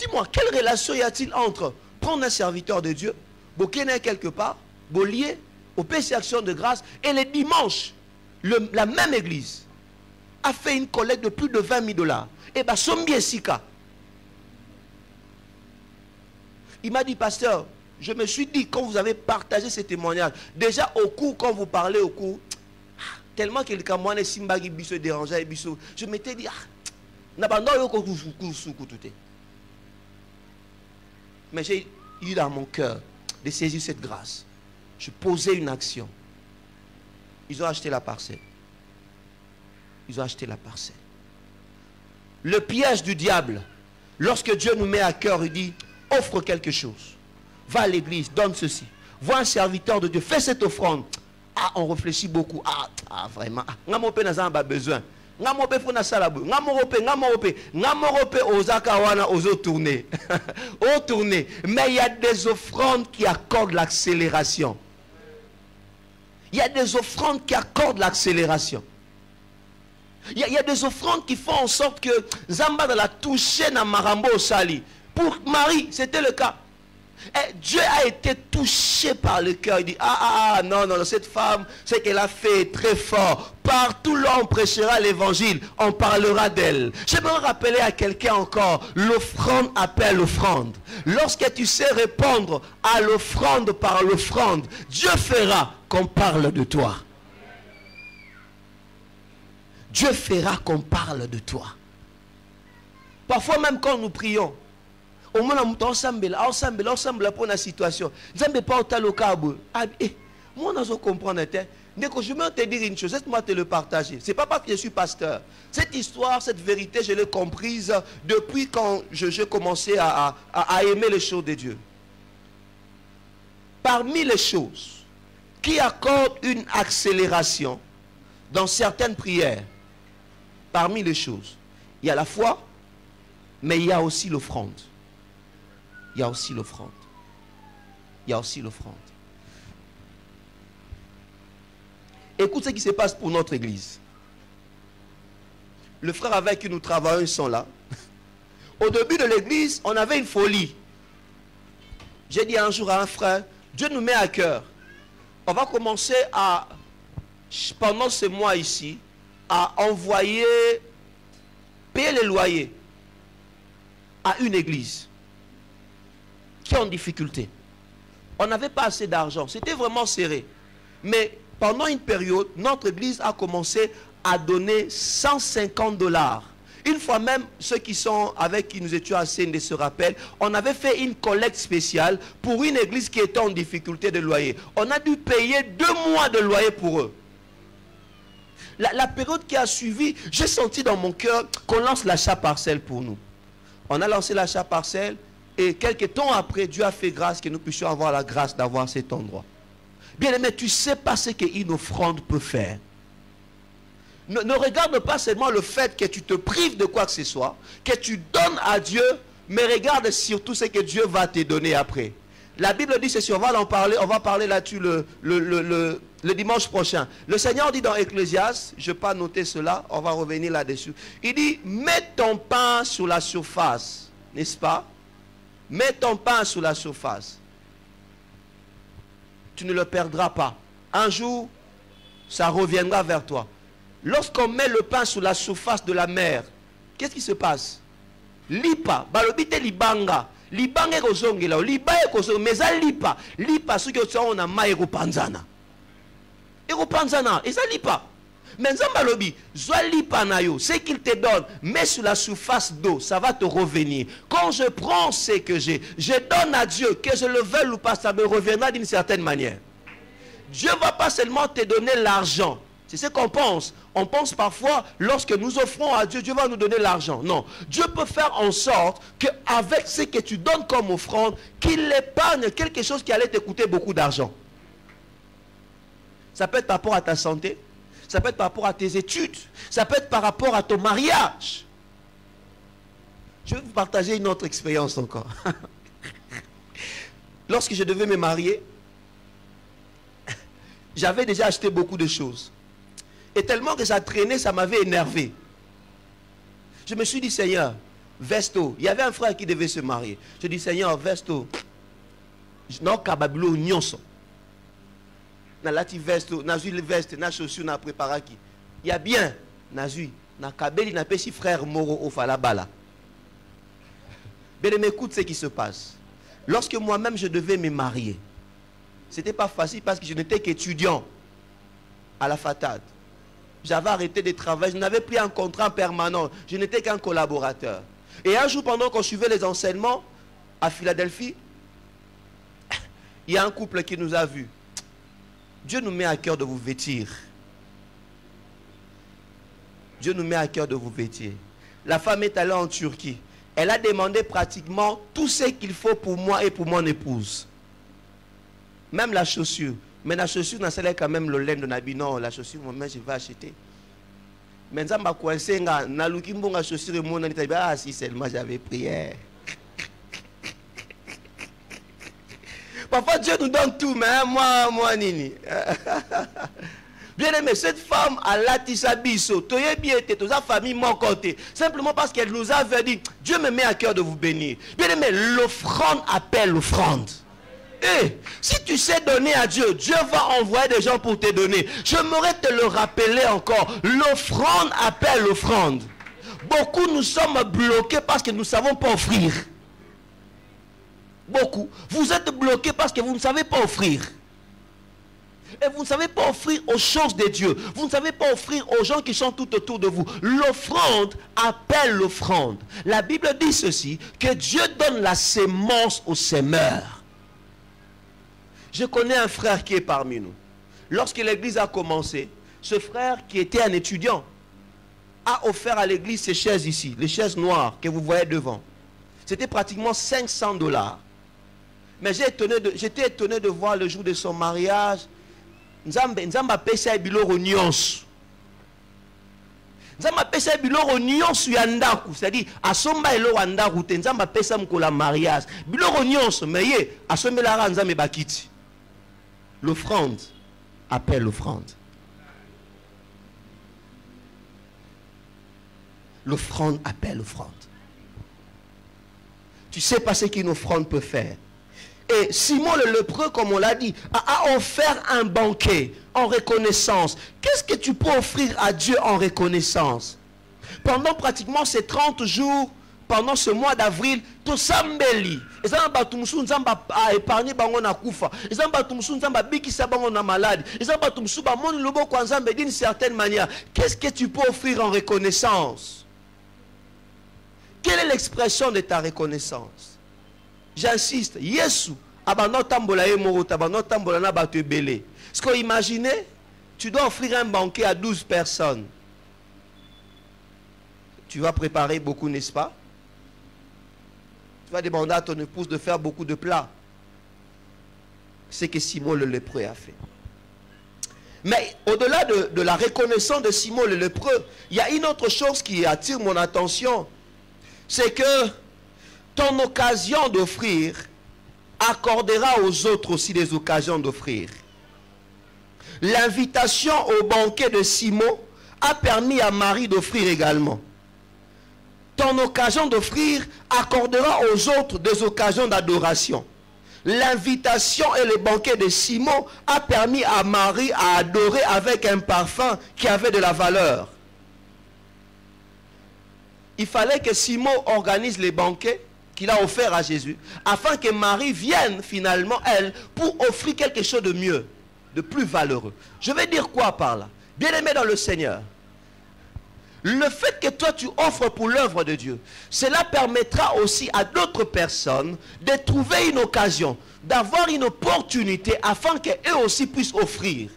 Dis-moi, quelle relation y a-t-il entre prendre un serviteur de Dieu, bokiner quelque part, bolier, au PC Action de Grâce, et les dimanches, la même église a fait une collecte de plus de 20 000 $. Et bien, Sombi Sika. Il m'a dit, pasteur, je me suis dit, quand vous avez partagé ces témoignages, déjà au cours, quand vous parlez au cours, tellement que le Camerounais Simbagi Bisso dérangeait, je m'étais dit, Mais j'ai eu dans mon cœur de saisir cette grâce. Je posais une action. Ils ont acheté la parcelle. Ils ont acheté la parcelle. Le piège du diable, lorsque Dieu nous met à cœur, il dit, offre quelque chose. Va à l'église, donne ceci. Vois un serviteur de Dieu, fais cette offrande. Ah, on réfléchit beaucoup. Ah vraiment. Ngamope n'a pas besoin. Ngamope faut na salabu. Ngamope ozakawana ozo tourner. Au tourner. Mais il y a des offrandes qui accordent l'accélération. Il y a des offrandes qui accordent l'accélération. Il y a des offrandes qui font en sorte que Zamba la touché na marambo au sali. Pour Marie, c'était le cas. Et Dieu a été touché par le cœur. Il dit, non, cette femme, ce qu'elle a fait est très fort. Partout là, on prêchera l'évangile, on parlera d'elle. J'aimerais rappeler à quelqu'un encore, l'offrande appelle l'offrande. Lorsque tu sais répondre à l'offrande par l'offrande, Dieu fera qu'on parle de toi. Dieu fera qu'on parle de toi. Parfois même quand nous prions, au moins ensemble pour la situation. Nzambe pas au local. Moi on a comprendre. Je vais te dire une chose, laisse-moi te le partager. C'est pas parce que je suis pasteur. Cette histoire, cette vérité, je l'ai comprise depuis quand je commençais à aimer les choses de Dieu. Parmi les choses qui accordent une accélération dans certaines prières, parmi les choses, il y a la foi, mais il y a aussi l'offrande. Il y a aussi l'offrande. Il y a aussi l'offrande. Écoute ce qui se passe pour notre église. Le frère avec qui nous travaillons, ils sont là. Au début de l'église, on avait une folie. J'ai dit un jour à un frère, Dieu nous met à cœur. On va commencer à, pendant ce mois ici, à envoyer, payer les loyers à une église qui est en difficulté. On n'avait pas assez d'argent. C'était vraiment serré. Mais pendant une période, notre église a commencé à donner 150 $. Une fois même, ceux qui sont avec qui nous étions à CND se rappellent, on avait fait une collecte spéciale pour une église qui était en difficulté de loyer. On a dû payer 2 mois de loyer pour eux. La période qui a suivi, j'ai senti dans mon cœur qu'on lance l'achat partiel pour nous. On a lancé l'achat partiel. Et quelques temps après, Dieu a fait grâce que nous puissions avoir la grâce d'avoir cet endroit. Bien aimé, tu ne sais pas ce qu'une offrande peut faire. Ne regarde pas seulement le fait que tu te prives de quoi que ce soit, que tu donnes à Dieu, mais regarde surtout ce que Dieu va te donner après. La Bible dit ceci, on va parler là-dessus le dimanche prochain. Le Seigneur dit dans Ecclésiaste, je n'ai pas noté cela, on va revenir là-dessus. Il dit, mets ton pain sur la surface, n'est-ce pas? Mets ton pain sur la surface. Tu ne le perdras pas. Un jour, ça reviendra vers toi. Lorsqu'on met le pain sur la surface de la mer, qu'est-ce qui se passe? Lipa, balobite libanga. Libanga kozongela, liba kozongela, mais ça lipa. Lipa, ce que on a ma panzana. Panzana, et ça lipa. Mais Zambalobi, ce qu'il te donne, mets sur la surface d'eau, ça va te revenir. Quand je prends ce que j'ai, je donne à Dieu, que je le veuille ou pas, ça me reviendra d'une certaine manière. Dieu ne va pas seulement te donner l'argent. C'est ce qu'on pense. On pense parfois, lorsque nous offrons à Dieu, Dieu va nous donner l'argent. Non. Dieu peut faire en sorte qu'avec ce que tu donnes comme offrande, qu'il épargne quelque chose qui allait te coûter beaucoup d'argent. Ça peut être par rapport à ta santé. Ça peut être par rapport à tes études. Ça peut être par rapport à ton mariage. Je vais vous partager une autre expérience encore. Lorsque je devais me marier, j'avais déjà acheté beaucoup de choses. Et tellement que ça traînait, ça m'avait énervé. Je me suis dit, Seigneur, Vesto, il y avait un frère qui devait se marier. Je dis, Seigneur, Vesto, non, Kabablo, Nyonso. Na lati veste, na zui le veste, na chaussure, na préparaki. Il y a bien, na zui, na kabeli, na pesi frère Moro au falabala. Bien, écoute ce qui se passe. Lorsque moi-même je devais me marier, c'était pas facile parce que je n'étais qu'étudiant à la fatade. j'avais arrêté de travailler, je n'avais pris un contrat permanent, je n'étais qu'un collaborateur. Et un jour, pendant qu'on suivait les enseignements à Philadelphie, il y a un couple qui nous a vus. Dieu nous met à cœur de vous vêtir. Dieu nous met à cœur de vous vêtir. La femme est allée en Turquie. Elle a demandé pratiquement tout ce qu'il faut pour moi et pour mon épouse. Même la chaussure. Mais la chaussure, c'est quand même le lait de Nabi. Non, la chaussure, moi-même, je vais acheter. Mais ça m'a coincé. La chaussure et mon ah, si seulement j'avais prié. Parfois, Dieu nous donne tout, mais moi, Nini. Bien aimé, cette femme a l'atisabiso. Tu es bien, tu es famille, mon côté. Simplement parce qu'elle nous avait dit, Dieu me met à cœur de vous bénir. Bien aimé, l'offrande appelle l'offrande. Et si tu sais donner à Dieu, Dieu va envoyer des gens pour te donner. J'aimerais te le rappeler encore. L'offrande appelle l'offrande. Beaucoup nous sommes bloqués parce que nous ne savons pas offrir. Beaucoup. Vous êtes bloqués parce que vous ne savez pas offrir. Et vous ne savez pas offrir aux choses de Dieu. Vous ne savez pas offrir aux gens qui sont tout autour de vous. L'offrande appelle l'offrande. La Bible dit ceci, que Dieu donne la sémence aux semeurs. Je connais un frère qui est parmi nous. Lorsque l'église a commencé, ce frère qui était un étudiant a offert à l'église ces chaises ici, les chaises noires que vous voyez devant. C'était pratiquement 500 $. Mais j'étais étonné de voir le jour de son mariage, Nzamba pesa biloro nyonso. Nzamba pesa biloro nyonso ya ndaku, c'est-à-dire asomba eloro ndaku te Nzamba pesa mkola mariage. Biloro nyonso mais ye asombela Nzambe bakiti. L'offrande appelle l'offrande. L'offrande appelle l'offrande. Tu sais pas ce qu'une offrande peut faire. Et Simon le lépreux, comme on l'a dit, a offert un banquet en reconnaissance. Qu'est-ce que tu peux offrir à Dieu en reconnaissance? Pendant pratiquement ces 30 jours, pendant ce mois d'avril, tout sambeli. Et ça va épargner bango na kufa. Et ça va bikisa bango na malade. Et ça va mon lobo kwanzambe d'une certaine manière. Qu'est-ce que tu peux offrir en reconnaissance? Quelle est l'expression de ta reconnaissance? J'insiste, Yesu, abandon tambola e moro, abandon tambola na batu belé. Est-ce que imaginez, tu dois offrir un banquet à 12 personnes. Tu vas préparer beaucoup, n'est-ce pas? Tu vas demander à ton épouse de faire beaucoup de plats. C'est ce que Simon le lépreux a fait. Mais au-delà de la reconnaissance de Simon le lépreux, il y a une autre chose qui attire mon attention. C'est que ton occasion d'offrir accordera aux autres aussi des occasions d'offrir. L'invitation au banquet de Simon a permis à Marie d'offrir également. Ton occasion d'offrir accordera aux autres des occasions d'adoration. L'invitation et le banquet de Simon a permis à Marie à adorer avec un parfum qui avait de la valeur. Il fallait que Simon organise les banquets qu'il a offert à Jésus, afin que Marie vienne finalement, elle, pour offrir quelque chose de mieux, de plus valeureux. Je vais dire quoi par là? Bien-aimé dans le Seigneur, le fait que toi tu offres pour l'œuvre de Dieu, cela permettra aussi à d'autres personnes de trouver une occasion, d'avoir une opportunité, afin qu'eux aussi puissent offrir.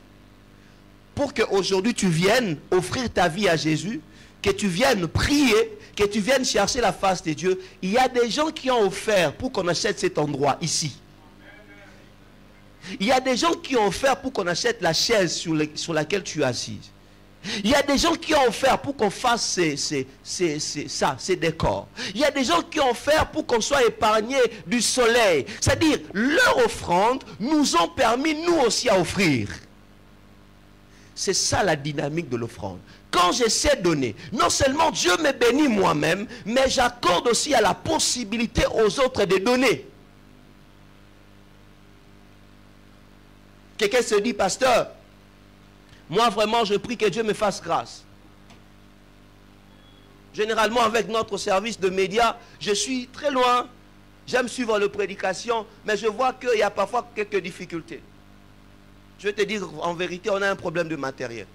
Pour qu'aujourd'hui tu viennes offrir ta vie à Jésus, que tu viennes prier, que tu viennes chercher la face de Dieu. Il y a des gens qui ont offert pour qu'on achète cet endroit ici. Il y a des gens qui ont offert pour qu'on achète la chaise sur laquelle tu es assise. Il y a des gens qui ont offert pour qu'on fasse ces décors. Il y a des gens qui ont offert pour qu'on soit épargné du soleil. C'est-à-dire, leur offrande nous ont permis nous aussi à offrir. C'est ça la dynamique de l'offrande. Quand je sais donner, non seulement Dieu me bénit moi-même, mais j'accorde aussi à la possibilité aux autres de donner. Quelqu'un se dit, pasteur, moi vraiment je prie que Dieu me fasse grâce. Généralement avec notre service de médias, je suis très loin, j'aime suivre les prédications, mais je vois qu'il y a parfois quelques difficultés. Je vais te dire, en vérité, on a un problème de matériel.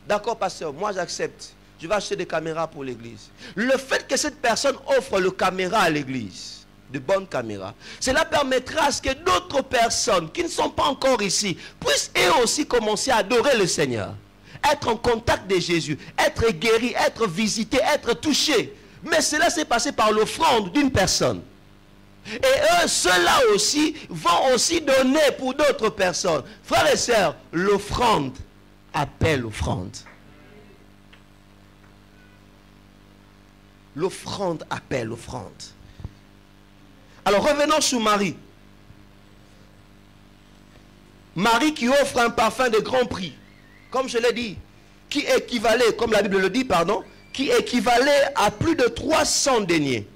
D'accord, pasteur, moi j'accepte. Je vais acheter des caméras pour l'église. Le fait que cette personne offre le caméra à l'église, de bonnes caméras, cela permettra à ce que d'autres personnes qui ne sont pas encore ici puissent eux aussi commencer à adorer le Seigneur. Être en contact de Jésus, être guéri, être visité, être touché. Mais cela s'est passé par l'offrande d'une personne. Et eux, ceux-là aussi, vont aussi donner pour d'autres personnes. Frères et sœurs, l'offrande appelle l'offrande. L'offrande appelle l'offrande. Alors revenons sur Marie. Marie qui offre un parfum de grand prix, comme je l'ai dit, qui équivalait, comme la Bible le dit, pardon, qui équivalait à plus de 300 deniers.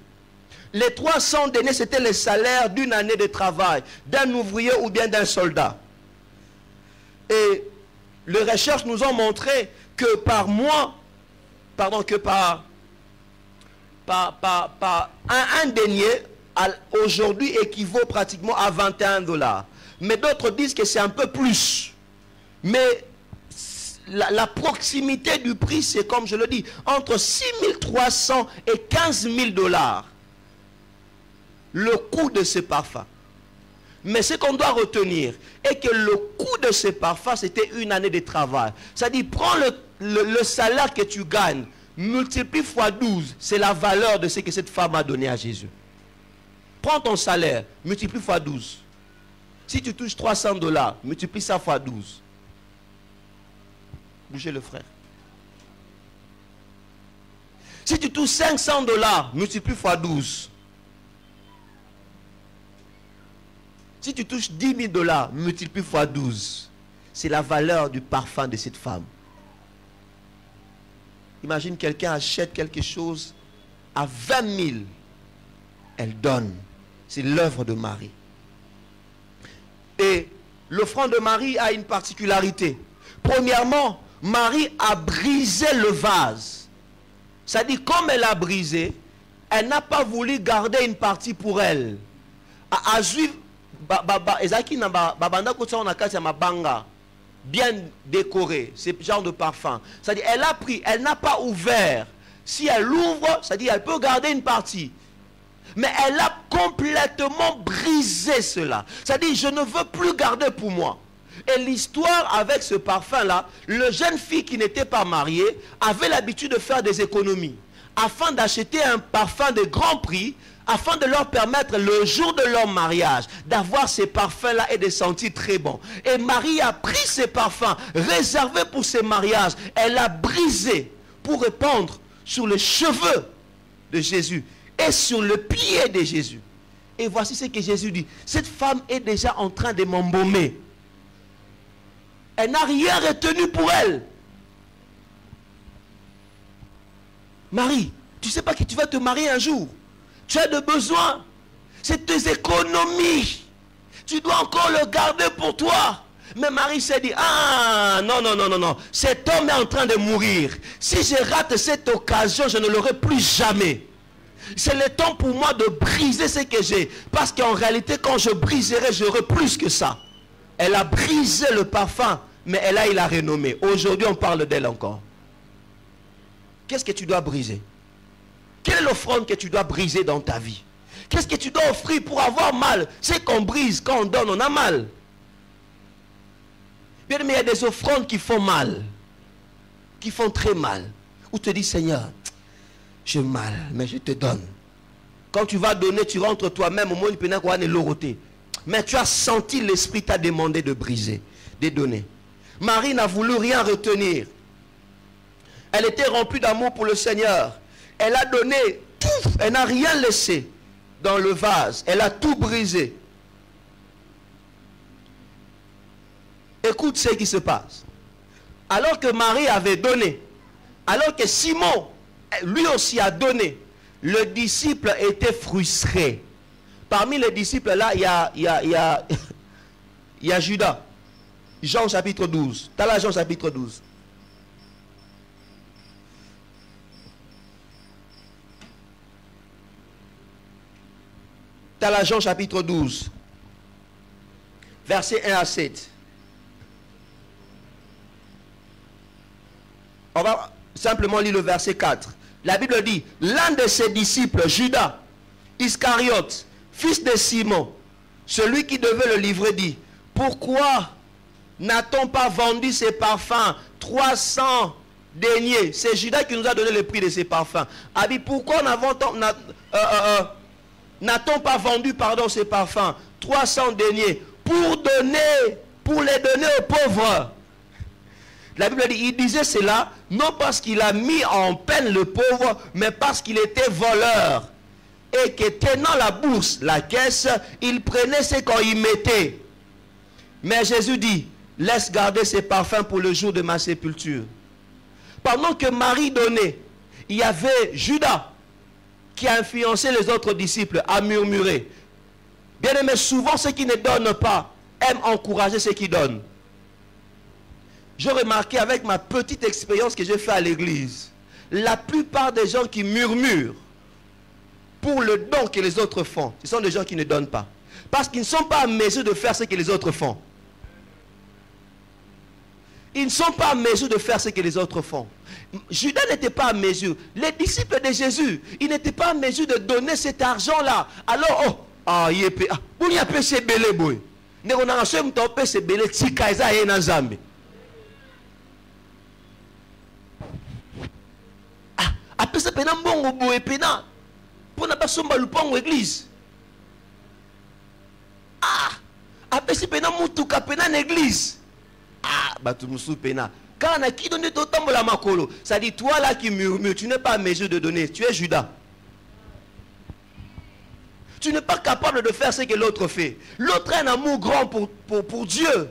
Les 300 deniers, c'était le salaire d'une année de travail, d'un ouvrier ou bien d'un soldat. Et les recherches nous ont montré que par mois, pardon, que par un denier, aujourd'hui équivaut pratiquement à 21 $. Mais d'autres disent que c'est un peu plus. Mais la proximité du prix, c'est comme je le dis, entre 6 300 et 15 000 $. Le coût de ce parfum. Mais ce qu'on doit retenir est que le coût de ce parfum, c'était une année de travail. C'est-à-dire, prends le salaire que tu gagnes, multiplie fois 12, c'est la valeur de ce que cette femme a donné à Jésus. Prends ton salaire, multiplie fois 12. Si tu touches 300 $, multiplie ça fois 12. Bougez le frère. Si tu touches 500 $, multiplie fois 12. Si tu touches 10 000 $, multiplie fois 12. C'est la valeur du parfum de cette femme. Imagine quelqu'un achète quelque chose à 20 000. Elle donne. C'est l'œuvre de Marie. Et l'offrande de Marie a une particularité. Premièrement, Marie a brisé le vase. C'est-à-dire, comme elle a brisé, elle n'a pas voulu garder une partie pour elle. À suivre, bien décoré, ce genre de parfum. C'est-à-dire, elle a pris, elle n'a pas ouvert. Si elle ouvre, c'est-à-dire, elle peut garder une partie. Mais elle a complètement brisé cela. C'est-à-dire, je ne veux plus garder pour moi. Et l'histoire avec ce parfum-là, le jeune fille qui n'était pas mariée avait l'habitude de faire des économies afin d'acheter un parfum de grand prix, afin de leur permettre le jour de leur mariage d'avoir ces parfums-là et de sentir très bon. Et Marie a pris ces parfums réservés pour ces mariages. Elle a brisé pour répandre sur les cheveux de Jésus et sur le pied de Jésus. Et voici ce que Jésus dit. Cette femme est déjà en train de m'embaumer. Elle n'a rien retenu pour elle. Marie, tu ne sais pas que tu vas te marier un jour. Tu as de besoin. C'est tes économies. Tu dois encore le garder pour toi. Mais Marie s'est dit, ah, non, non, non, non, non. Cet homme est en train de mourir. Si je rate cette occasion, je ne l'aurai plus jamais. C'est le temps pour moi de briser ce que j'ai. Parce qu'en réalité, quand je briserai, j'aurai plus que ça. Elle a brisé le parfum, mais elle a eu la renommée. Aujourd'hui, on parle d'elle encore. Qu'est-ce que tu dois briser? Quelle est l'offrande que tu dois briser dans ta vie? Qu'est-ce que tu dois offrir pour avoir mal? C'est qu'on brise, quand on donne, on a mal. Bien, mais il y a des offrandes qui font mal. Qui font très mal. Où tu te dis, Seigneur, j'ai mal, mais je te donne. Quand tu vas donner, tu rentres toi-même au moins une peine qu'on l'oroté. Mais tu as senti l'esprit t'a demandé de briser, de donner. Marie n'a voulu rien retenir. Elle était remplie d'amour pour le Seigneur. Elle a donné tout. Elle n'a rien laissé dans le vase. Elle a tout brisé. Écoute ce qui se passe. Alors que Marie avait donné, alors que Simon, lui aussi a donné, le disciple était frustré. Parmi les disciples là, il y a Judas. Jean chapitre 12. T'as là Jean chapitre 12. T'as là Jean chapitre 12. Versets 1 à 7. On va simplement lire le verset 4. La Bible dit, l'un de ses disciples, Judas Iscariote, fils de Simon, celui qui devait le livrer, dit, pourquoi n'a-t-on pas vendu ces parfums 300 deniers? C'est Judas qui nous a donné le prix de ces parfums. A dit, pourquoi n'a-t-on pas vendu, ces parfums 300 deniers pour les donner aux pauvres? La Bible dit, il disait cela non parce qu'il a mis en peine le pauvre, mais parce qu'il était voleur. Et que tenant la bourse, la caisse, il prenait ce qu'on y mettait. Mais Jésus dit, laisse garder ces parfums pour le jour de ma sépulture. Pendant que Marie donnait, il y avait Judas qui a influencé les autres disciples à murmurer. Bien aimé, souvent ceux qui ne donnent pas aiment encourager ceux qui donnent. J'ai remarqué avec ma petite expérience que j'ai fait à l'église, la plupart des gens qui murmurent pour le don que les autres font, ce sont des gens qui ne donnent pas. Parce qu'ils ne sont pas à mesure de faire ce que les autres font. Ils ne sont pas à mesure de faire ce que les autres font. Judas n'était pas à mesure. Les disciples de Jésus, ils n'étaient pas à mesure de donner cet argent-là. Alors, vous n'y avez pas belé boy. Ne connaissez pas ce belé tika eza ena zambe. Après ça, pena mbongo boy pena pour ne pas somba lupango église. Après ça, pena mutuka pena l'église. Batumusu pena. Quand on a qui donne d'autant la makolo, ça dit toi là qui murmure, tu n'es pas à mesure de donner, tu es Judas. Tu n'es pas capable de faire ce que l'autre fait. L'autre a un amour grand pour Dieu.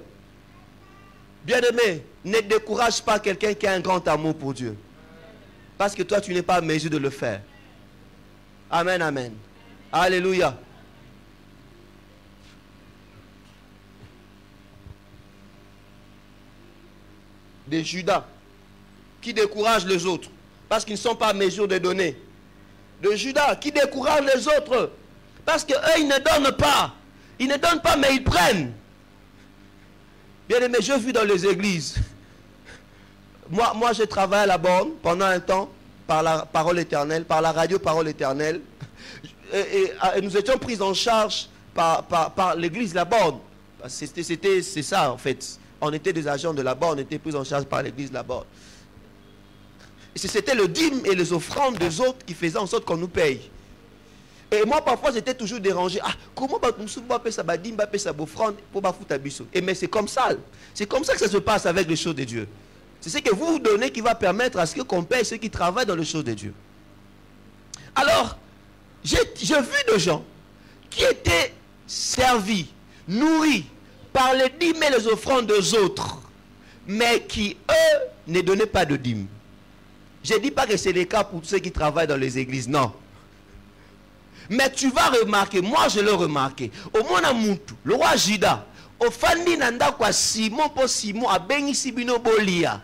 Bien-aimé, ne décourage pas quelqu'un qui a un grand amour pour Dieu. Parce que toi, tu n'es pas à mesure de le faire. Amen, amen. Alléluia. Des Judas qui découragent les autres parce qu'ils ne sont pas à mesure de donner. De Judas qui découragent les autres parce qu'eux, ils ne donnent pas. Ils ne donnent pas, mais ils prennent. Bien aimé, j'ai vu dans les églises. Moi, j'ai travaillé à la borne pendant un temps par la parole éternelle, par la radio parole éternelle. Et nous étions pris en charge par l'église La Borne. C'est ça en fait. On était des agents de La Borne, on était pris en charge par l'église La Borne. C'était le dîme et les offrandes des autres qui faisaient en sorte qu'on nous paye. Et moi, parfois, j'étais toujours dérangé. Comment mais c'est comme ça. C'est comme ça que ça se passe avec les choses de Dieu. C'est ce que vous donnez qui va permettre à ce qu'on paye ceux qui travaillent dans les choses de Dieu. Alors, j'ai vu des gens qui étaient servis, nourris par les dîmes et les offrandes des autres, mais qui, eux, ne donnaient pas de dîmes. Je ne dis pas que c'est le cas pour ceux qui travaillent dans les églises, non. Mais tu vas remarquer, moi je l'ai remarqué, au Mona Moutou, le roi Judas, au Fandi Nanda kwa Simon pour Simon a béni Sibino Bolia.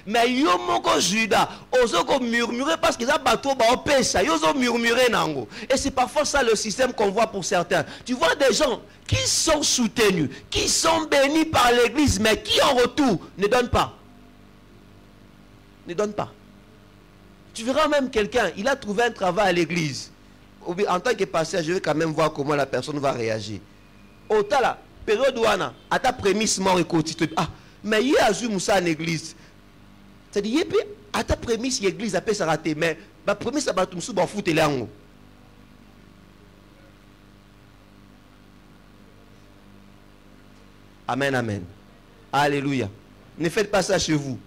Mais yo moko Judas, osoko murmurer parce qu'ils ont bateau ba opesa, yo zo murmurer nango. Et c'est parfois ça le système qu'on voit pour certains. Tu vois des gens qui sont soutenus, qui sont bénis par l'église, mais qui en retour ne donnent pas. Ne donnent pas. Tu verras même quelqu'un, il a trouvé un travail à l'église. En tant que pasteur, je vais quand même voir comment la personne va réagir. Autant la période où on a ta prémisse mort et quotidien. Mais il y a eu Moussa en église. C'est-à-dire, à ta prémisse, l'église a pu s'arrêter. Mais ma prémisse, c'est que tu vas foutre les angles. Amen, amen. Alléluia. Ne faites pas ça chez vous.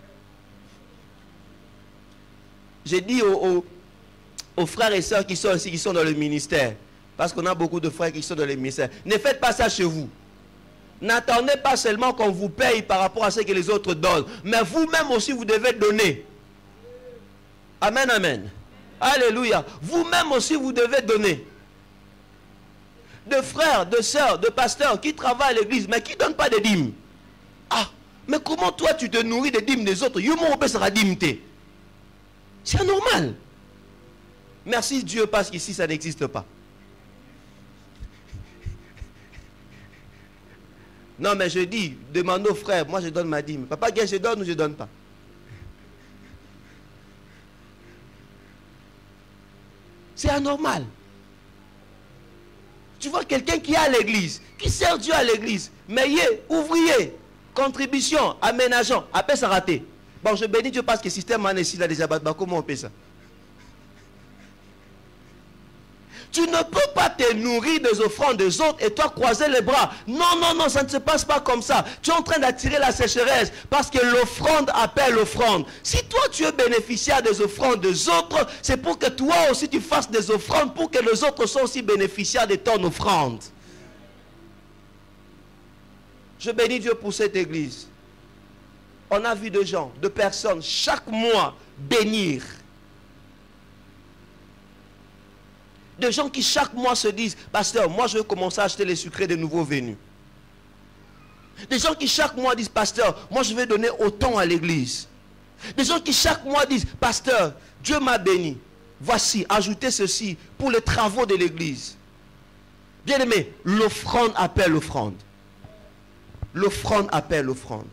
J'ai dit aux frères et sœurs qui sont ici, qui sont dans le ministère, parce qu'on a beaucoup de frères qui sont dans le ministère, ne faites pas ça chez vous. N'attendez pas seulement qu'on vous paye par rapport à ce que les autres donnent, mais vous-même aussi vous devez donner. Amen, amen. Alléluia. Vous-même aussi vous devez donner. De frères, de sœurs, de pasteurs qui travaillent à l'église, mais qui ne donnent pas de dîmes. Mais comment toi tu te nourris des dîmes des autres? C'est anormal. Merci Dieu parce qu'ici ça n'existe pas. Non mais je dis, demande aux frères, moi je donne ma dîme. Papa, je donne ou je ne donne pas? anormal. Tu vois quelqu'un qui est à l'église, qui sert Dieu à l'église, mais il est ouvrier, contribution, aménageant, après ça raté. Bon, je bénis Dieu parce que le système en est ici, là, des abattements, comment on fait ça? Tu ne peux pas te nourrir des offrandes des autres et toi croiser les bras. Non, non, non, ça ne se passe pas comme ça. Tu es en train d'attirer la sécheresse parce que l'offrande appelle l'offrande. Si toi tu es bénéficiaire des offrandes des autres, c'est pour que toi aussi tu fasses des offrandes pour que les autres soient aussi bénéficiaires de ton offrande. Je bénis Dieu pour cette église. On a vu des gens, de personnes, chaque mois bénir. Des gens qui chaque mois se disent, pasteur, moi je vais commencer à acheter les sucrés des nouveaux venus. Des gens qui chaque mois disent, pasteur, moi je vais donner autant à l'église. Des gens qui chaque mois disent, pasteur, Dieu m'a béni. Voici, ajoutez ceci pour les travaux de l'église. Bien aimé, l'offrande appelle l'offrande. L'offrande appelle l'offrande.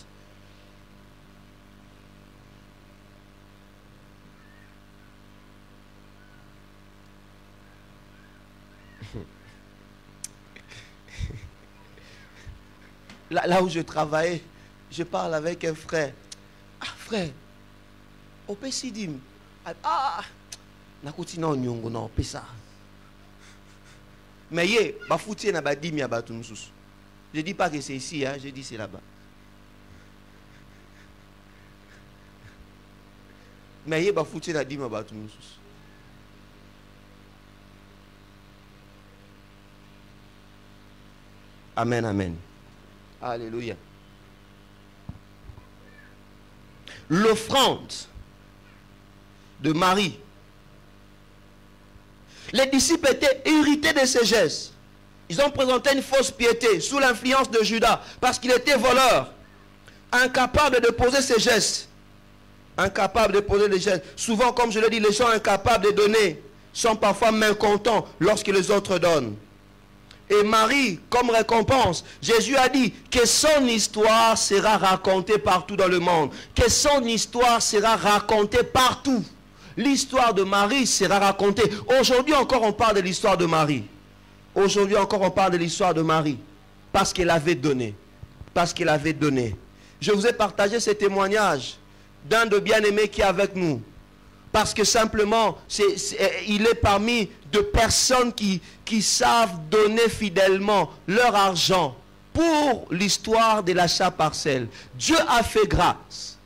Là où je travaillais, je parle avec un frère. Ah, frère, on peut s'y dire. Ah, on continue nyongo na on peut ça. Mais yé, ba fouti na ba dimi ba tout nous. Je dis pas que c'est ici, hein, je dis c'est là-bas. Mais yé ba fouti na dimi ba tout nous. Amen, amen. Alléluia. L'offrande de Marie. Les disciples étaient irrités de ces gestes. Ils ont présenté une fausse piété sous l'influence de Judas parce qu'il était voleur, incapable de poser ses gestes. Incapable de poser les gestes. Souvent, comme je le dis, les gens incapables de donner sont parfois mécontents lorsque les autres donnent. Et Marie, comme récompense, Jésus a dit que son histoire sera racontée partout dans le monde. Que son histoire sera racontée partout. L'histoire de Marie sera racontée. Aujourd'hui encore, on parle de l'histoire de Marie. Aujourd'hui encore, on parle de l'histoire de Marie. Parce qu'elle avait donné. Parce qu'elle avait donné. Je vous ai partagé ce témoignage d'un de bien-aimés qui est avec nous. Parce que simplement, il est parmi de personnes qui savent donner fidèlement leur argent pour l'histoire de l'achat parcelle. Dieu a fait grâce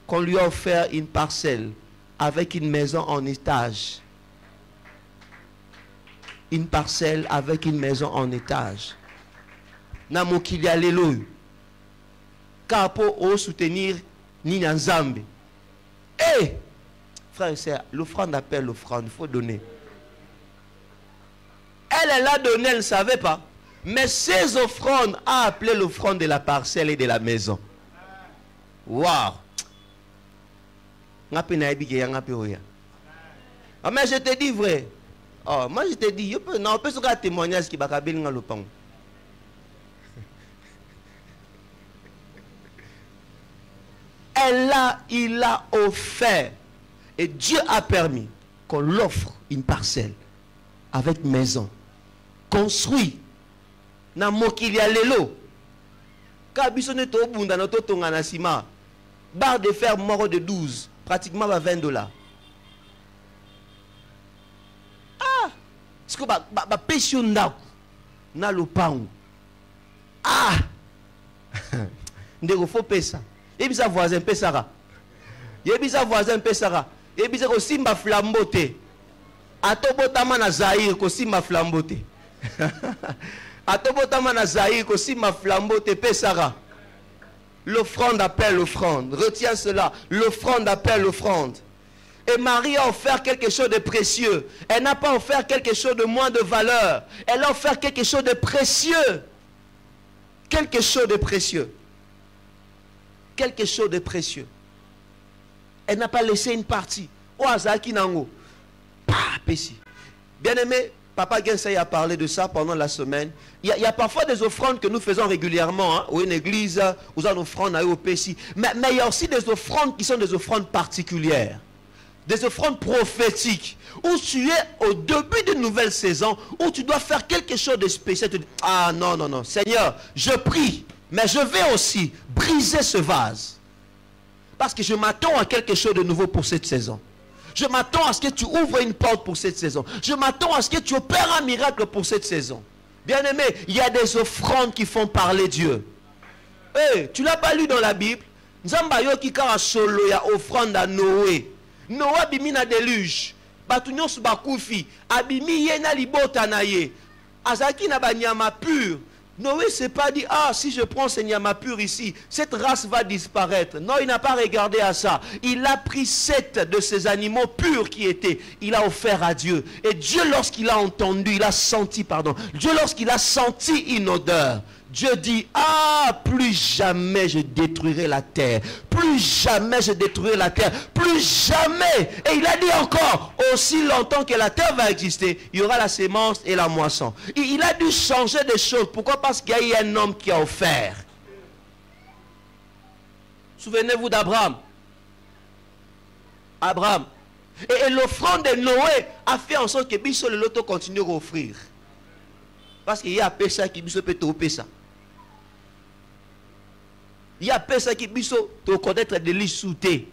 qu'on lui a offert une parcelle avec une maison en étage. Une parcelle avec une maison en étage. Namokilia lelo. Kapo o soutenir ni Nzambe. Eh! Frère et sœurs, l'offrande appelle l'offrande, il faut donner. Elle l'a donné, elle ne savait pas. Mais ces offrandes a appelé l'offrande de la parcelle et de la maison. Waouh! Mais je te dis vrai. Oh, moi je te dis, on peut se faire témoignage qui va caber dans le pain. Il a offert. Et Dieu a permis qu'on l'offre une parcelle avec maison. Construit. Na mokilia lelo. Kabisone to bunda no to tonga na sima. Barre de fer mort de 12. Pratiquement $20. Ah! Est-ce que ba pétion ndako na lopango. Ah! Ndeko faut pesa. Et puis ça voisin pesara. Et puis ça voisin pesara. Et puis c'est aussi ma flamboté. Atobotama na Zaïre aussi ma flamboté. Atobotama na Zaïre aussi ma flamboté pesara. L'offrande appelle l'offrande. Retiens cela. L'offrande appelle l'offrande. Et Marie a offert quelque chose de précieux. Elle n'a pas offert quelque chose de moins de valeur. Elle a offert quelque chose de précieux. Quelque chose de précieux. Quelque chose de précieux. Elle n'a pas laissé une partie. Bien aimé, Papa Gensei a parlé de ça pendant la semaine. Il y a parfois des offrandes que nous faisons régulièrement, hein, ou une église, ou une offrande à OPC. Mais il y a aussi des offrandes qui sont des offrandes particulières. des offrandes prophétiques, où tu es au début d'une nouvelle saison, où tu dois faire quelque chose de spécial. Tu dis, ah non, non, non, Seigneur, je prie, mais je vais aussi briser ce vase. Parce que je m'attends à quelque chose de nouveau pour cette saison. Je m'attends à ce que tu ouvres une porte pour cette saison. Je m'attends à ce que tu opères un miracle pour cette saison. Bien-aimé, il y a des offrandes qui font parler Dieu. Hey, tu ne l'as pas lu dans la Bible? Nzambayo ki kara solo ya offrande à Noé. Noé abimi na déluge. Batu nyonso bakufi. Abimi ye na libota na ye. Azaki na banyama pur. Noé s'est pas dit, ah, si je prends ce nyama pur ici, cette race va disparaître. Non, il n'a pas regardé à ça. Il a pris 7 de ces animaux purs qui étaient. Il a offert à Dieu. Et Dieu, lorsqu'il a entendu, il a senti, pardon. Dieu, lorsqu'il a senti une odeur, Dieu dit, ah, plus jamais je détruirai la terre. Plus jamais je détruirai la terre. Plus jamais. Et il a dit encore, aussi longtemps que la terre va exister, il y aura la sémence et la moisson. Et il a dû changer des choses. Pourquoi? Parce qu'il y a eu un homme qui a offert. Souvenez-vous d'Abraham. Abraham. Et l'offrande de Noé a fait en sorte que Bisso le loto continue à offrir. Parce qu'il y a Pessa qui Bisso peut te ça. Il y a Pessa qui Bisso te connaître de l'issouté.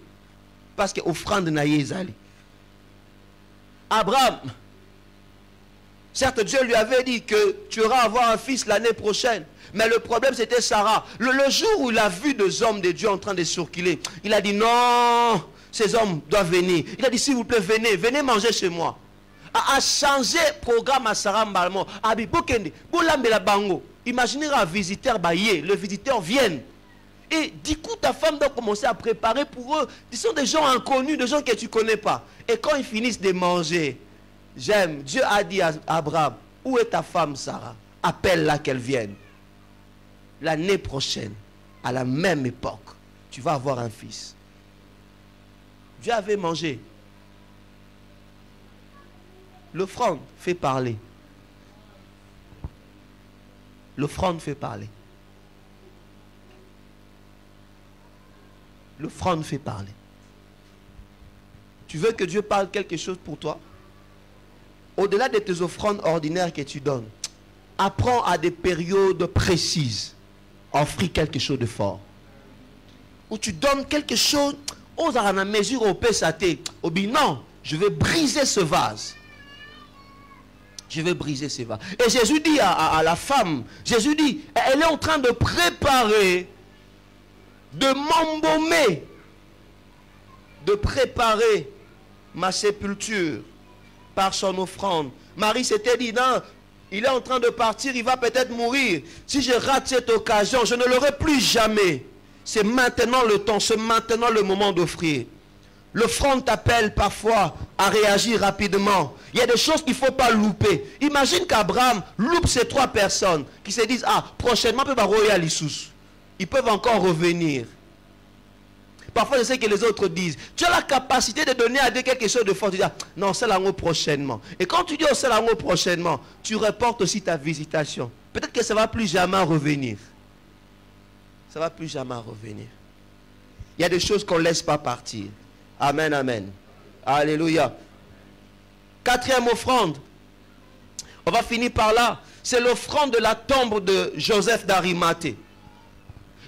Parce que l'offrande n'a yézali. Abraham, certes Dieu lui avait dit que tu auras à avoir un fils l'année prochaine. Mais le problème c'était Sarah. Le jour où il a vu des hommes de Dieu en train de circuler, il a dit non, ces hommes doivent venir. Il a dit s'il vous plaît, venez manger chez moi. A changé programme à Sarah Mbalmo. Imaginez un visiteur baillé, le visiteur vient. Et du coup, ta femme doit commencer à préparer pour eux. Ils sont des gens inconnus, des gens que tu ne connais pas. Et quand ils finissent de manger, j'aime, Dieu a dit à Abraham, où est ta femme Sarah? Appelle-la qu'elle vienne. L'année prochaine, à la même époque, tu vas avoir un fils. Dieu avait mangé. L'offrande fait parler. L'offrande fait parler. L'offrande fait parler. Tu veux que Dieu parle quelque chose pour toi? Au-delà de tes offrandes ordinaires que tu donnes, apprends à des périodes précises. Offrir quelque chose de fort. Où tu donnes quelque chose, on a la mesure au PSAT. Au non, je vais briser ce vase. Je vais briser ce vase. Et Jésus dit à la femme, Jésus dit, elle est en train de préparer, de m'embaumer, de préparer ma sépulture par son offrande. Marie s'était dit, non, il est en train de partir, il va peut-être mourir. Si je rate cette occasion, je ne l'aurai plus jamais. C'est maintenant le temps, c'est maintenant le moment d'offrir. L'offrande t'appelle parfois à réagir rapidement. Il y a des choses qu'il ne faut pas louper. Imagine qu'Abraham loupe ces 3 personnes qui se disent, ah, prochainement, ils peuvent encore revenir. Parfois, je sais que les autres disent, tu as la capacité de donner à Dieu quelque chose de fort. Tu dis, ah, non, c'est l'amour prochainement. Et quand tu dis, oh, c'est l'amour prochainement, tu reportes aussi ta visitation. Peut-être que ça ne va plus jamais revenir. Ça ne va plus jamais revenir. Il y a des choses qu'on ne laisse pas partir. Amen, amen. Alléluia. 4e offrande. On va finir par là. C'est l'offrande de la tombe de Joseph d'Arimathée.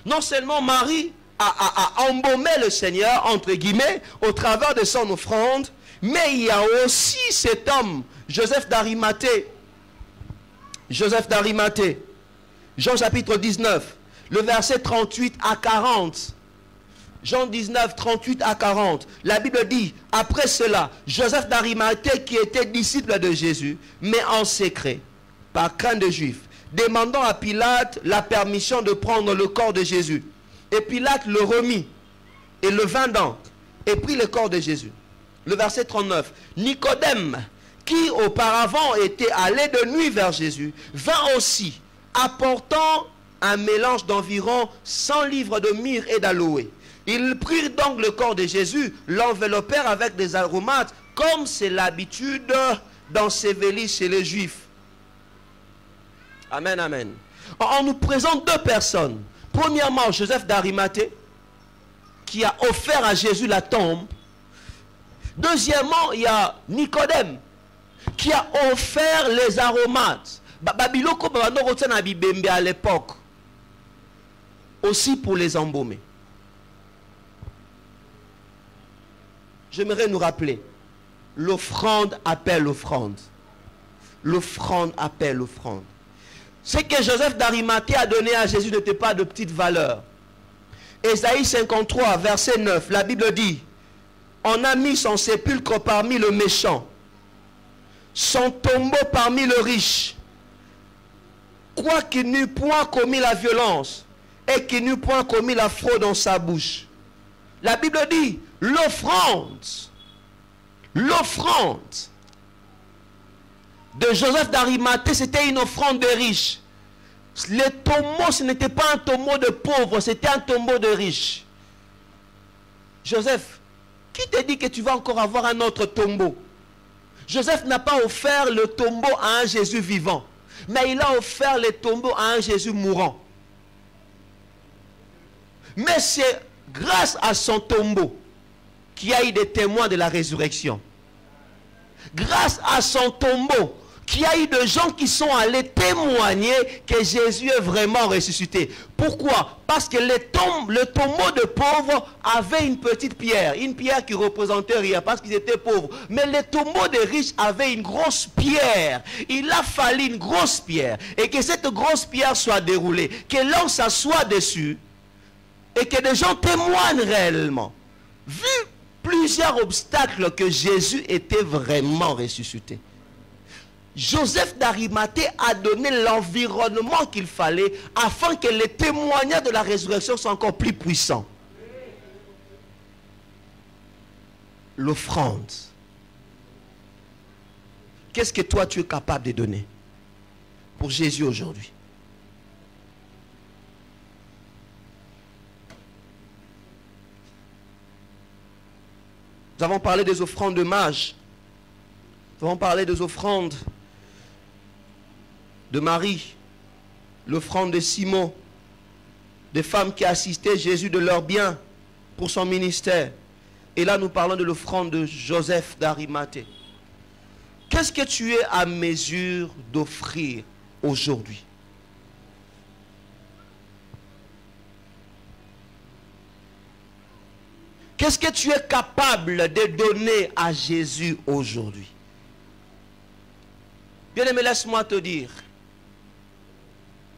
Non seulement Marie a embaumé le Seigneur, entre guillemets, au travers de son offrande, mais il y a aussi cet homme, Joseph d'Arimathée. Joseph d'Arimathée. Jean chapitre 19, le verset 38 à 40. Jean 19, 38 à 40. La Bible dit, après cela, Joseph d'Arimathée, qui était disciple de Jésus, mais en secret, par crainte des Juifs, demandant à Pilate la permission de prendre le corps de Jésus. Et Pilate le remit, et le vint donc, et prit le corps de Jésus. Le verset 39. Nicodème, qui auparavant était allé de nuit vers Jésus, vint aussi, apportant un mélange d'environ 100 livres de myrrhe et d'aloe. Ils prirent donc le corps de Jésus, l'enveloppèrent avec des aromates, comme c'est l'habitude d'ensevelir chez les Juifs. Amen, amen. On nous présente 2 personnes. Premièrement, Joseph d'Arimathée, qui a offert à Jésus la tombe. Deuxièmement, il y a Nicodème qui a offert les aromates. Babiloko à l'époque. Aussi pour les embaumer. J'aimerais nous rappeler, l'offrande appelle l'offrande. L'offrande appelle l'offrande. Ce que Joseph d'Arimathée a donné à Jésus n'était pas de petite valeur. Ésaïe 53, verset 9, la Bible dit, on a mis son sépulcre parmi le méchant, son tombeau parmi le riche, quoiqu'il n'eût point commis la violence et qu'il n'eût point commis la fraude dans sa bouche. La Bible dit, l'offrande de Joseph d'Arimathée, c'était une offrande de riches. Le tombeau, ce n'était pas un tombeau de pauvres, c'était un tombeau de riches. Joseph, qui te dit que tu vas encore avoir un autre tombeau? Joseph n'a pas offert le tombeau à un Jésus vivant, mais il a offert le tombeau à un Jésus mourant. Mais c'est grâce à son tombeau qu'il y a eu des témoins de la résurrection. Grâce à son tombeau qu'il y a eu des gens qui sont allés témoigner que Jésus est vraiment ressuscité. Pourquoi? Parce que le tombeau de pauvres avait une petite pierre. Une pierre qui représentait rien parce qu'ils étaient pauvres. Mais le tombeau des riches avait une grosse pierre. Il a fallu une grosse pierre. Et que cette grosse pierre soit déroulée. Que l'on s'assoie dessus. Et que des gens témoignent réellement. Vu plusieurs obstacles que Jésus était vraiment ressuscité. Joseph d'Arimathée a donné l'environnement qu'il fallait afin que les témoignages de la résurrection soient encore plus puissants. L'offrande. Qu'est-ce que toi tu es capable de donner pour Jésus aujourd'hui? Nous avons parlé des offrandes de mages. Nous avons parlé des offrandes de Marie, l'offrande de Simon, des femmes qui assistaient Jésus de leurs biens pour son ministère. Et là, nous parlons de l'offrande de Joseph d'Arimathée. Qu'est-ce que tu es à mesure d'offrir aujourd'hui? Qu'est-ce que tu es capable de donner à Jésus aujourd'hui? Bien-aimé, laisse-moi te dire.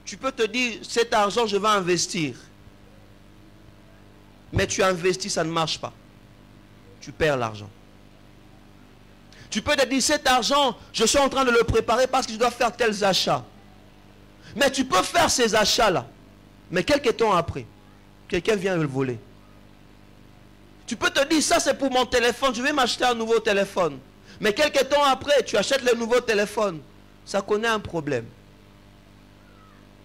Tu peux te dire, cet argent, je vais investir. Mais tu investis, ça ne marche pas. Tu perds l'argent. Tu peux te dire, cet argent, je suis en train de le préparer parce que je dois faire tels achats. Mais tu peux faire ces achats-là. Mais quelques temps après, quelqu'un vient le voler. Tu peux te dire, ça c'est pour mon téléphone, je vais m'acheter un nouveau téléphone. Mais quelques temps après, tu achètes le nouveau téléphone. Ça connaît un problème.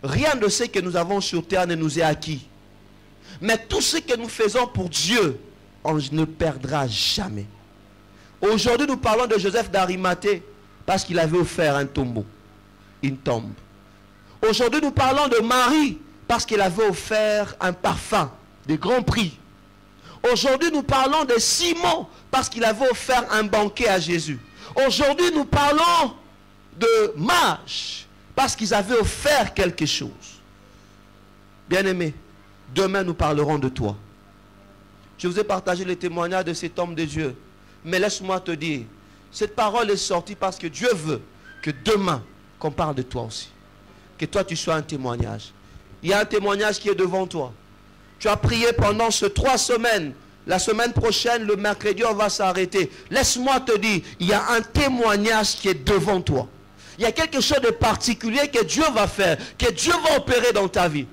Rien de ce que nous avons sur terre ne nous est acquis. Mais tout ce que nous faisons pour Dieu, on ne perdra jamais. Aujourd'hui, nous parlons de Joseph d'Arimathée parce qu'il avait offert un tombeau, une tombe. Aujourd'hui, nous parlons de Marie parce qu'elle avait offert un parfum de grand prix. Aujourd'hui, nous parlons de Simon parce qu'il avait offert un banquet à Jésus. Aujourd'hui, nous parlons de mages parce qu'ils avaient offert quelque chose. Bien-aimé, demain nous parlerons de toi. Je vous ai partagé le témoignage de cet homme de Dieu. Mais laisse-moi te dire, cette parole est sortie parce que Dieu veut que demain, qu'on parle de toi aussi. Que toi tu sois un témoignage. Il y a un témoignage qui est devant toi. Tu as prié pendant ces 3 semaines. La semaine prochaine, le mercredi, on va s'arrêter. Laisse-moi te dire, il y a un témoignage qui est devant toi. Il y a quelque chose de particulier que Dieu va faire, que Dieu va opérer dans ta vie.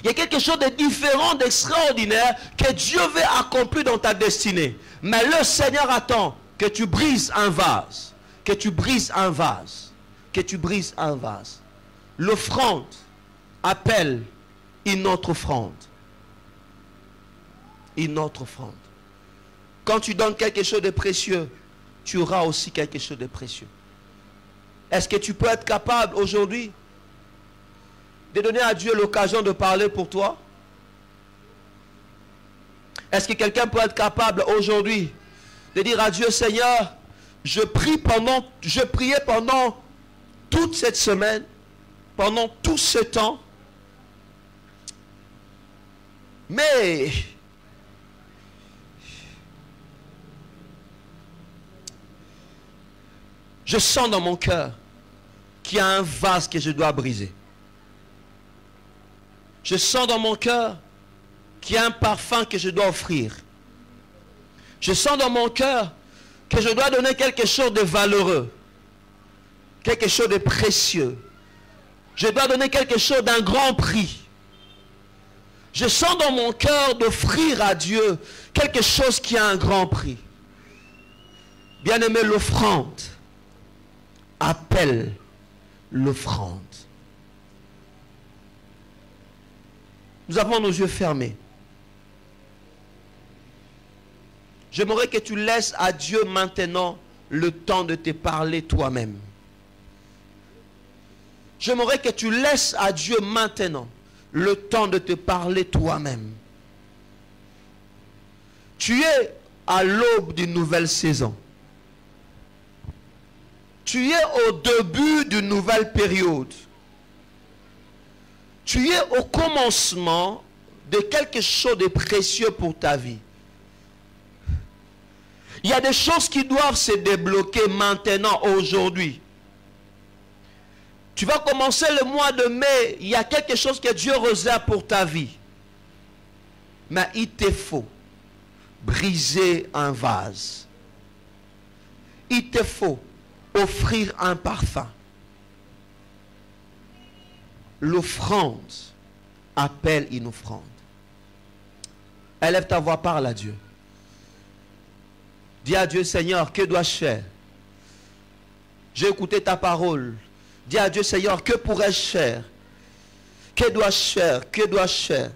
Il y a quelque chose de différent, d'extraordinaire que Dieu veut accomplir dans ta destinée. Mais le Seigneur attend que tu brises un vase. Que tu brises un vase. Que tu brises un vase. L'offrande appelle une autre offrande. Une autre offrande. Quand tu donnes quelque chose de précieux, tu auras aussi quelque chose de précieux. Est-ce que tu peux être capable aujourd'hui de donner à Dieu l'occasion de parler pour toi? Est-ce que quelqu'un peut être capable aujourd'hui De dire à Dieu, Seigneur, je priais pendant toute cette semaine, pendant tout ce temps. Mais je sens dans mon cœur qu'il y a un vase que je dois briser. Je sens dans mon cœur qu'il y a un parfum que je dois offrir. Je sens dans mon cœur que je dois donner quelque chose de valeureux, quelque chose de précieux. Je dois donner quelque chose d'un grand prix. Je sens dans mon cœur d'offrir à Dieu quelque chose qui a un grand prix. Bien-aimé, l'offrande appelle l'offrande. Nous avons nos yeux fermés. J'aimerais que tu laisses à Dieu maintenant le temps de te parler toi-même. J'aimerais que tu laisses à Dieu maintenant le temps de te parler toi-même. Tu es à l'aube d'une nouvelle saison. Tu es au début d'une nouvelle période. Tu es au commencement de quelque chose de précieux pour ta vie. Il y a des choses qui doivent se débloquer maintenant, aujourd'hui. Tu vas commencer le mois de mai, il y a quelque chose que Dieu réserve pour ta vie. Mais il te faut briser un vase. Il te faut offrir un parfum. L'offrande appelle une offrande. Élève ta voix, parle à Dieu. Dis à Dieu, Seigneur, que dois-je faire? J'ai écouté ta parole. Dis à Dieu, Seigneur, que pourrais-je faire? Que dois-je faire? Que dois-je faire?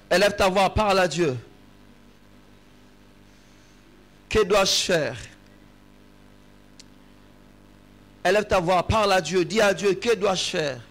Élève ta voix, parle à Dieu. Que dois-je faire? Élève ta voix, parle à Dieu. Dis à Dieu, que dois-je faire?